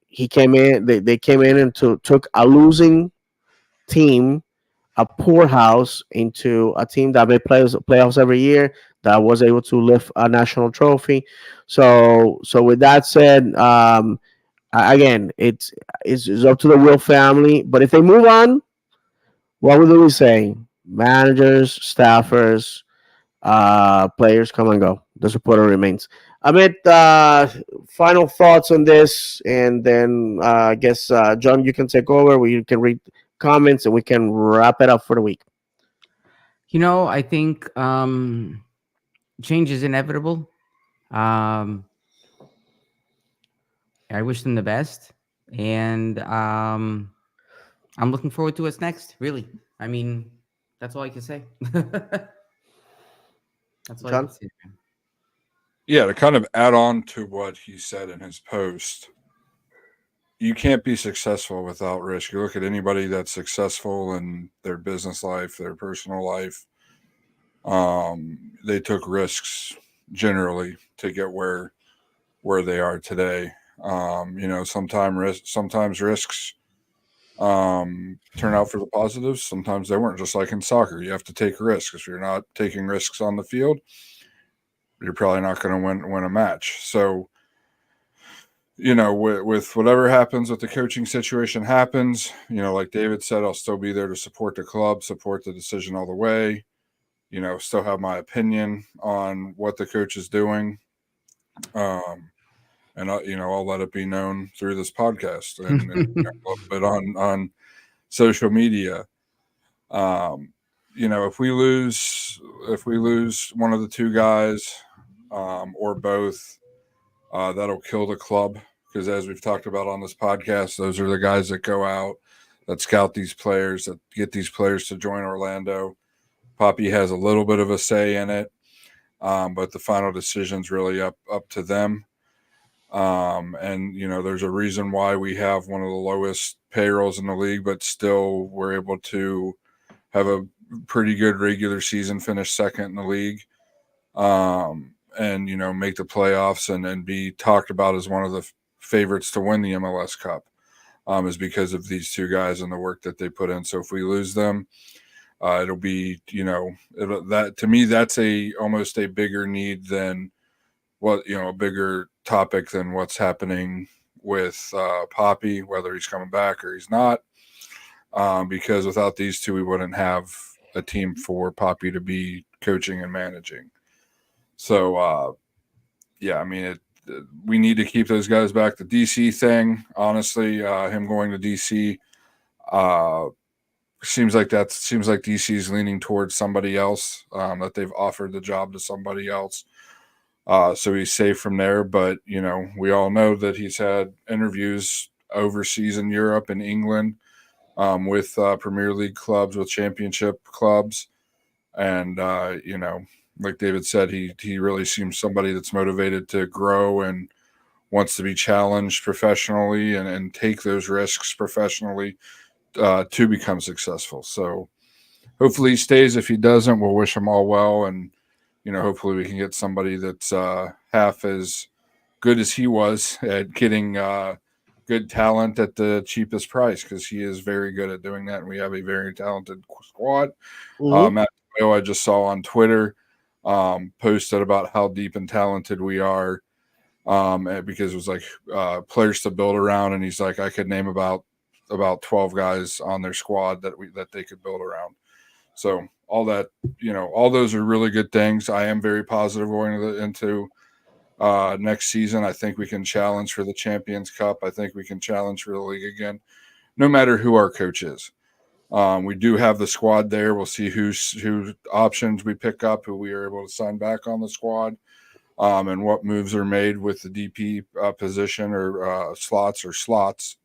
Speaker 1: He came in. They came in and took a losing team, a poorhouse, into a team that made playoffs every year, that was able to lift a national trophy. So with that said, again, it's up to the Will family. But if they move on, what would we say? Managers, staffers, players come and go. The supporter remains. Amit, final thoughts on this, and then I guess John, you can take over. We can read comments, and we can wrap it up for the week.
Speaker 3: I think change is inevitable. Um, I wish them the best, and I'm looking forward to what's next. Really, I mean, that's all I can say. That's all I can
Speaker 1: John?
Speaker 3: say.
Speaker 2: Yeah, to kind of add on to what he said in his post, you can't be successful without risk. You look at anybody that's successful in their business life, their personal life, they took risks generally to get where they are today. Sometimes risks turn out for the positives. Sometimes they weren't. Just like in soccer, you have to take risks. If you're not taking risks on the field, you're probably not going to win a match. So, with whatever happens with the coaching situation happens, like David said, I'll still be there to support the club, support the decision all the way. Still have my opinion on what the coach is doing. And I'll let it be known through this podcast and a little bit on social media. If we lose one of the two guys, or both, that'll kill the club, because as we've talked about on this podcast, those are the guys that go out, that scout these players, that get these players to join Orlando. Poppy has a little bit of a say in it, but the final decision's really up to them. And there's a reason why we have one of the lowest payrolls in the league, but still we're able to have a pretty good regular season, finish second in the league, and make the playoffs and be talked about as one of the favorites to win the MLS Cup, is because of these two guys and the work that they put in. So if we lose them, it'll be that, to me, that's almost a bigger need than a bigger topic than what's happening with Poppy, whether he's coming back or he's not, because without these two, we wouldn't have a team for Poppy to be coaching and managing. So, yeah, I mean, we need to keep those guys back. The DC thing, honestly, him going to DC, seems like DC is leaning towards somebody else, that they've offered the job to somebody else. So he's safe from there. But, we all know that he's had interviews overseas in Europe and England, with Premier League clubs, with championship clubs. And, like David said, he really seems somebody that's motivated to grow and wants to be challenged professionally and take those risks professionally, to become successful. So hopefully he stays. If he doesn't, we'll wish him all well. And, hopefully we can get somebody that's half as good as he was at getting good talent at the cheapest price, because he is very good at doing that. And we have a very talented squad.
Speaker 1: Mm-hmm.
Speaker 2: Matt Doyle, I just saw on Twitter, posted about how deep and talented we are, because it was like players to build around. And he's like, I could name about 12 guys on their squad that they could build around. So all that, all those are really good things. I am very positive going into next season. I think we can challenge for the Champions Cup. I think we can challenge for the league again, no matter who our coach is. We do have the squad there. We'll see who options we pick up, who we are able to sign back on the squad, and what moves are made with the DP position, or slot or slots.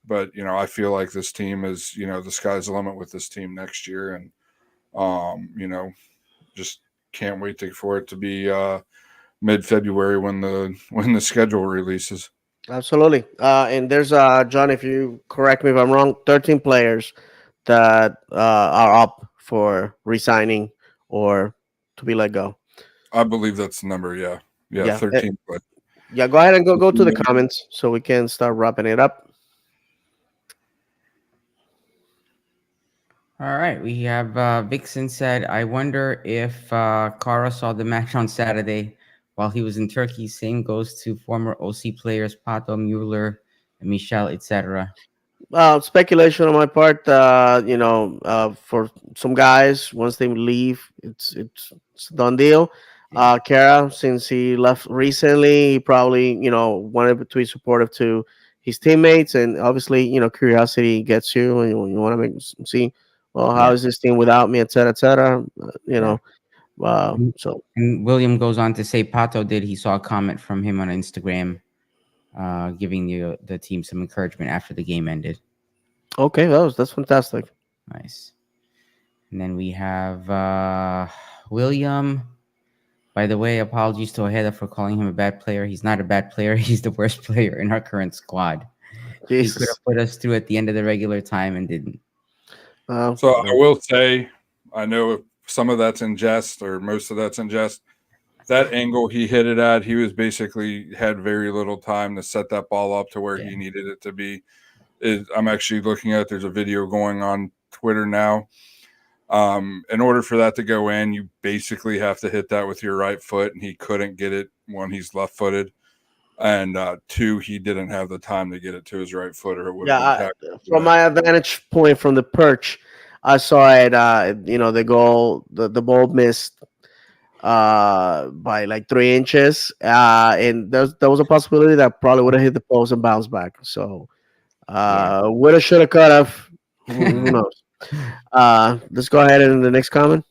Speaker 2: But I feel like this team is, the sky's the limit with this team next year, and just can't wait for it to be mid-February when the schedule releases.
Speaker 1: Absolutely. And there's John, if you correct me if I'm wrong, 13 players that are up for resigning or to be let go.
Speaker 2: I believe that's the number. Yeah, yeah,
Speaker 1: Yeah.
Speaker 2: 13. But
Speaker 1: Yeah. Go ahead and go to the comments so we can start wrapping it up.
Speaker 3: All right, we have Vixen said, I wonder if Kara saw the match on Saturday while he was in Turkey. Same goes to former OC players Pato, Mueller, Michel, etc.
Speaker 1: Speculation on my part. For some guys, once they leave, it's a done deal.
Speaker 3: Yeah,
Speaker 1: Kara, since he left recently, he probably wanted to be supportive to his teammates, and obviously, curiosity gets you, and you want to see, well, how
Speaker 3: yeah,
Speaker 1: is this team without me, etc., etc.
Speaker 3: yeah. And
Speaker 1: So
Speaker 3: and William goes on to say Pato did. He saw a comment from him on Instagram, giving the team some encouragement after the game ended.
Speaker 1: okay, that's fantastic.
Speaker 3: Nice. And then we have William. By the way, apologies to Ojeda for calling him a bad player. He's not a bad player. He's the worst player in our current squad. He could
Speaker 1: Jesus.
Speaker 3: have put us through at the end of the regular time and didn't.
Speaker 2: so I
Speaker 1: Well,
Speaker 2: will say, I know if some of that's in jest or most of that's in jest. That angle he hit it at, he was basically had very little time to set that ball up to where
Speaker 3: Yeah.
Speaker 2: he needed it to be. I'm actually looking at. There's a video going on Twitter now. In order for that to go in, you basically have to hit that with your right foot, and he couldn't get it when he's left-footed. And two, he didn't have the time to get it to his right foot, or it would have
Speaker 1: yeah,
Speaker 2: been tackled
Speaker 1: from
Speaker 2: away.
Speaker 1: my vantage point from the perch, I saw it. The goal, the ball missed by like 3 inches, and there was a possibility that probably would have hit the post and bounced back. So
Speaker 3: Yeah.
Speaker 1: would have, should have, cut off. Who
Speaker 2: Mhm.
Speaker 1: knows? Let's go ahead and the next comment.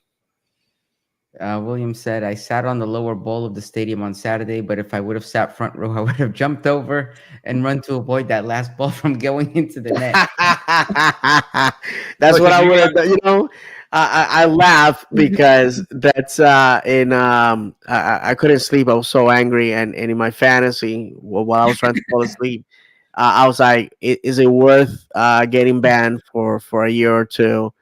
Speaker 3: William said, I sat on the lower bowl of the stadium on Saturday, but if I would have sat front row, I would have jumped over and run to avoid that last ball from going into the net.
Speaker 1: That's
Speaker 2: Like
Speaker 1: what
Speaker 2: if
Speaker 1: I
Speaker 2: you
Speaker 1: would
Speaker 2: got
Speaker 1: have done. I laugh because that's in I couldn't sleep. I was so angry, and in my fantasy, while I was trying to fall asleep, I was like, Is it worth getting banned for a year or two?"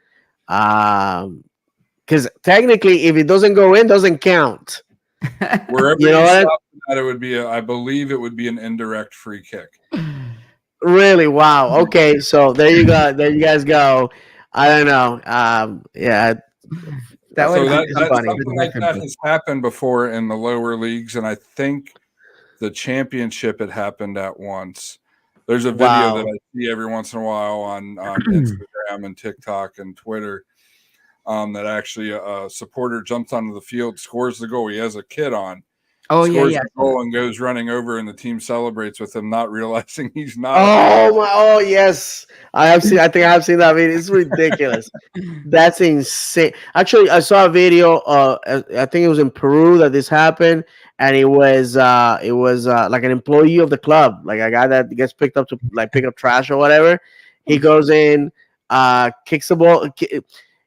Speaker 1: Because technically, if it doesn't go in, doesn't count.
Speaker 2: wherever
Speaker 1: You know
Speaker 2: you
Speaker 1: what?
Speaker 2: stopped at, it would be. I believe it would be an indirect free kick.
Speaker 1: Really? Wow. Okay, so there you go. There you guys go. I don't know. Yeah,
Speaker 3: That would
Speaker 2: So
Speaker 3: be
Speaker 2: that
Speaker 1: it's
Speaker 2: that's
Speaker 1: funny.
Speaker 3: for
Speaker 2: something
Speaker 3: the
Speaker 2: like
Speaker 3: record
Speaker 2: that
Speaker 3: book.
Speaker 2: has happened before in the lower leagues, and I think the championship it happened at once. There's a video that
Speaker 1: Wow.
Speaker 2: I see every once in a while on Instagram and TikTok and Twitter. That actually a supporter jumps onto the field, scores the goal. He has a kid on,
Speaker 3: Oh, yeah,
Speaker 2: scores
Speaker 3: yeah.
Speaker 2: the goal, and goes running over, and the team celebrates with him, not realizing he's not a player.
Speaker 1: Oh my! Oh yes, I have seen. I think I have seen that video. It's ridiculous. That's insane. Actually, I saw a video. I think it was in Peru that this happened, and it was like an employee of the club, like a guy that gets picked up to like pick up trash or whatever. He goes in, kicks the ball.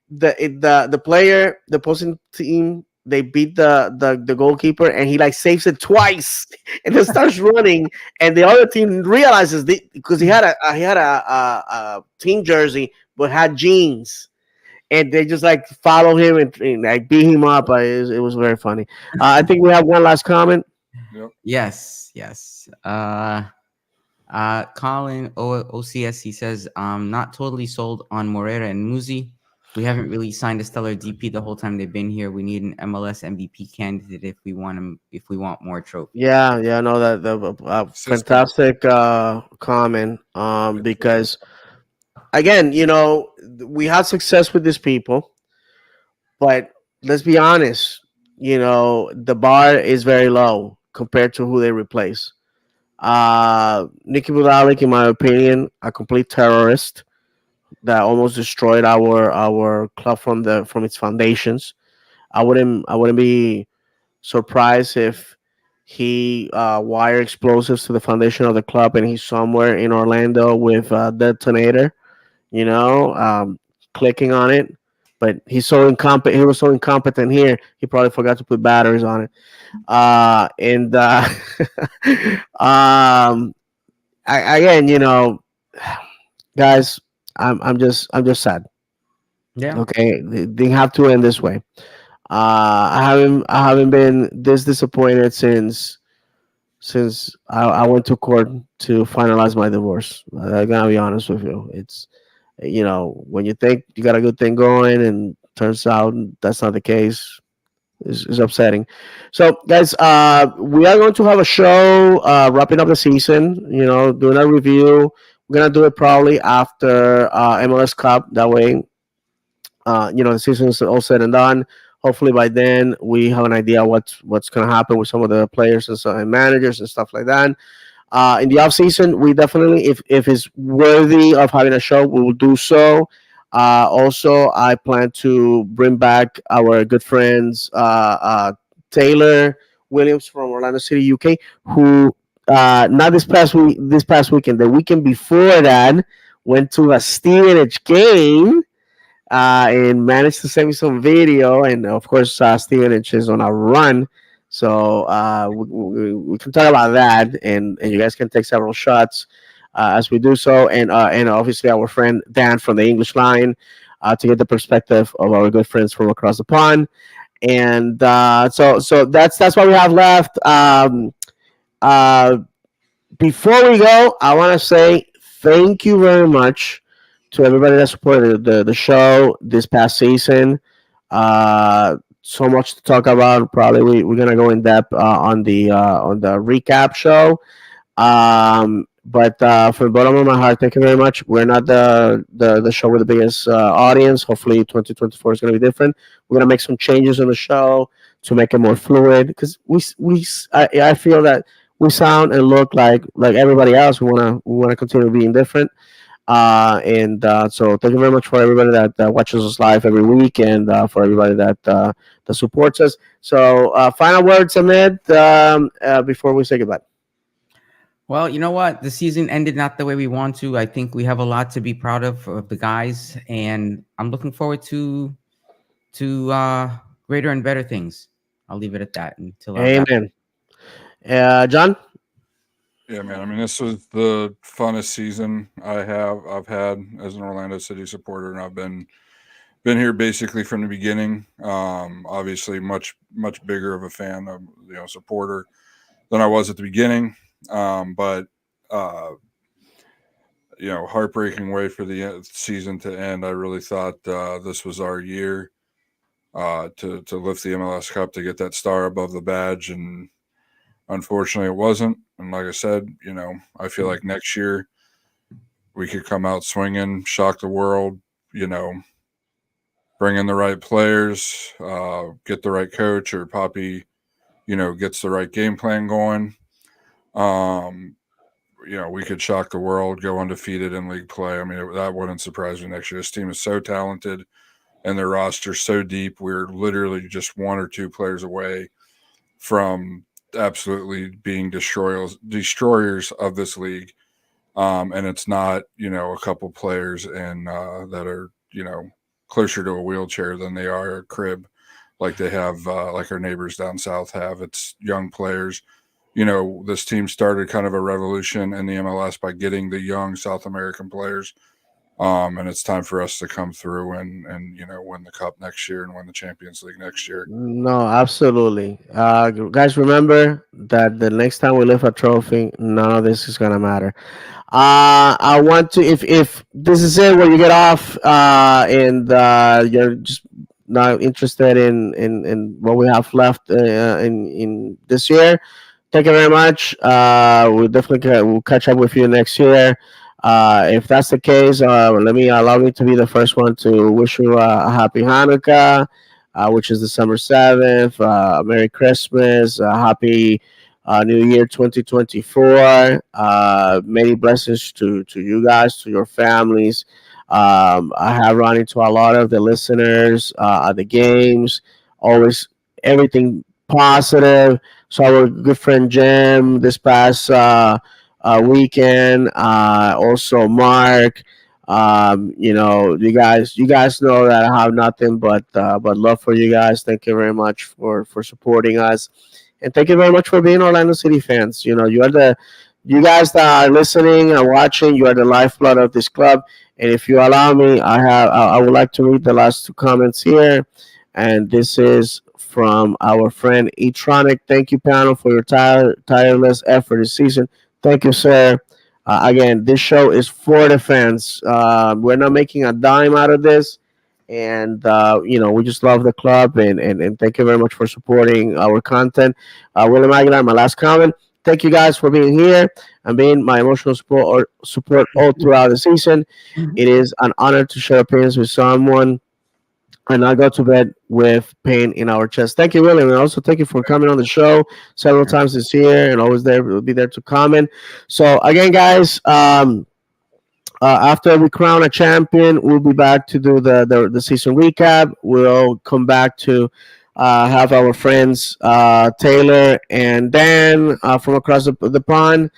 Speaker 1: The player, the opposing team, they beat the goalkeeper, and he like saves it twice, and then starts running, and the other team realizes because he had a team jersey but had jeans, and they just like follow him and like beat him up. It was very funny. I think we have one last comment.
Speaker 2: Yep.
Speaker 3: Yes, yes. Colin OCS, he says, not totally sold on Morera and Muzi. We haven't really signed a stellar DP the whole time they've been here. We need an MLS MVP candidate if we want him, if we want more trophies.
Speaker 1: Yeah, yeah, no, that the
Speaker 2: System.
Speaker 1: fantastic comment. Because again, we had success with these people, but let's be honest, the bar is very low compared to who they replace. Nicky Budalik, in my opinion, a complete terrorist that almost destroyed our club from its foundations. I wouldn't be surprised if he wire explosives to the foundation of the club and he's somewhere in Orlando with a detonator, you know, um, clicking on it. But he's so incompetent. He was so incompetent here. He probably forgot to put batteries on it. And um, again, guys, I'm just sad.
Speaker 3: Yeah.
Speaker 1: Okay, they have to end this way. I haven't been this disappointed since I went to court to finalize my divorce. I gotta be honest with you. It's when you think you got a good thing going and turns out that's not the case. Is upsetting. So, guys, we are going to have a show wrapping up the season. Doing a review. We're gonna do it probably after MLS Cup. That way, the season is all said and done. Hopefully by then we have an idea what's going to happen with some of the players and managers and stuff like that. In the off season, we definitely, if it's worthy of having a show, we will do so. Also, I plan to bring back our good friends Taylor Williams from Orlando City, UK, who not this past weekend, the weekend before that, went to a Stevenage game and managed to send me some video. And of course, Stevenage is on a run. So we can talk about that, and you guys can take several shots as we do so. And obviously, our friend Dan from the English line to get the perspective of our good friends from across the pond. And so that's what we have left. Uh, Before we go, I want to say thank you very much to everybody that supported the show this past season. So much to talk about. Probably we're gonna go in depth on the recap show. But from the bottom of my heart, thank you very much. We're not the show with the biggest audience. Hopefully, 2024 is going to be different. We're going to make some changes in the show to make it more fluid because I feel that we sound and look like everybody else. We wanna continue being different. And so thank you very much for everybody that watches us live every week, and for everybody that supports us. So final words, Ahmed, before we say goodbye.
Speaker 3: Well, you know what? The season ended not the way we want to. I think we have a lot to be proud of the guys, and I'm looking forward to greater and better things. I'll leave it at that until I wrap.
Speaker 1: Amen. John.
Speaker 2: Yeah, man. I mean, this was the funnest season I've had as an Orlando City supporter, and I've been here basically from the beginning. Obviously, much bigger of a fan of supporter than I was at the beginning. But heartbreaking way for the season to end. I really thought this was our year to lift the MLS Cup, to get that star above the badge, and unfortunately, it wasn't. And like I said, I feel like next year we could come out swinging, shock the world, bring in the right players, get the right coach, or Poppy, gets the right game plan going. Um, we could shock the world, go undefeated in league play. I mean, that wouldn't surprise me next year. This team is so talented and their roster so deep. We're literally just one or two players away from absolutely being destroyers of this league. And it's not, a couple players that are, closer to a wheelchair than they are a crib, like they have, like our neighbors down south have. It's young players. This team started kind of a revolution in the MLS by getting the young South American players. And it's time for us to come through and win the cup next year and win the Champions League next year.
Speaker 1: No, absolutely. Guys, remember that the next time we lift a trophy, none of this is gonna matter. I want to, if this is it where you get off, and you're just not interested in what we have left in this year. Thank you very much. We'll definitely we'll catch up with you next year. If that's the case, allow me to be the first one to wish you a happy Hanukkah, which is December 7th. Merry Christmas, happy New Year 2024. Many blessings to you guys, to your families. I have run into a lot of the listeners at the games. Always everything positive. So our good friend Jim this past weekend. Also Mark. You guys know that I have nothing but love for you guys. Thank you very much for supporting us, and thank you very much for being Orlando City fans. You are You guys that are listening and watching, you are the lifeblood of this club. And if you allow me, I would like to read the last two comments here. And this is from our friend Etronic. Thank you, panel, for your tireless effort this season. Thank you, sir. Again, this show is for the fans. We're not making a dime out of this. And, we just love the club. And thank you very much for supporting our content. William Aguilar, my last comment. Thank you guys for being here and being my emotional support all throughout the season. It is an honor to share opinions with someone and I go to bed with pain in our chest. Thank you, William, and also thank you for coming on the show several times this year and always there will be there to comment. So again, guys, after we crown a champion, we'll be back to do the season recap. We'll come back to have our friends Taylor and Dan from across the pond.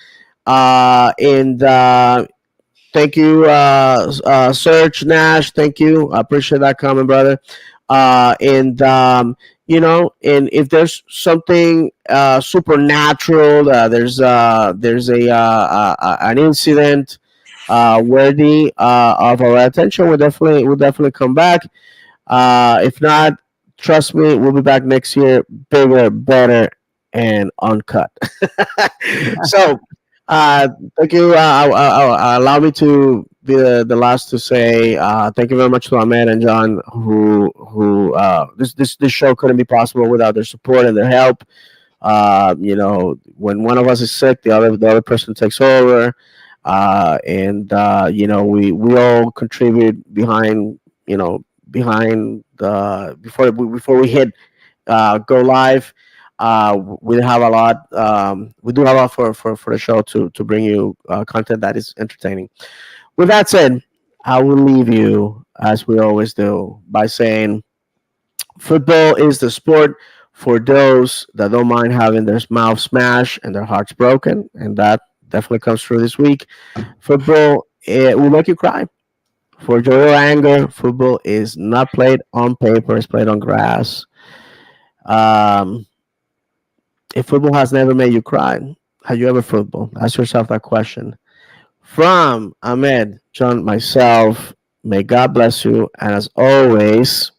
Speaker 1: And Thank you, Serge Nash. Thank you. I appreciate that comment, brother. And and if there's something supernatural, there's an incident worthy of our attention, we'll definitely come back. If not, trust me, we'll be back next year, bigger, better, and uncut. So, uh, thank you. Allow me to be the last to say thank you very much to Ahmed and John, who this show couldn't be possible without their support and their help. When one of us is sick, the other person takes over, and we all contribute behind the before we hit go live. We have a lot. We do have a lot for the show to bring you content that is entertaining. With that said, I will leave you as we always do by saying football is the sport for those that don't mind having their mouth smashed and their hearts broken, and that definitely comes through this week. Football will make you cry. For joy or anger, football is not played on paper; it's played on grass. Um, if football has never made you cry, have you ever football? Ask yourself that question. From Ahmed, John, myself, may God bless you. And as always,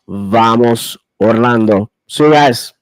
Speaker 1: vamos Orlando. See you guys.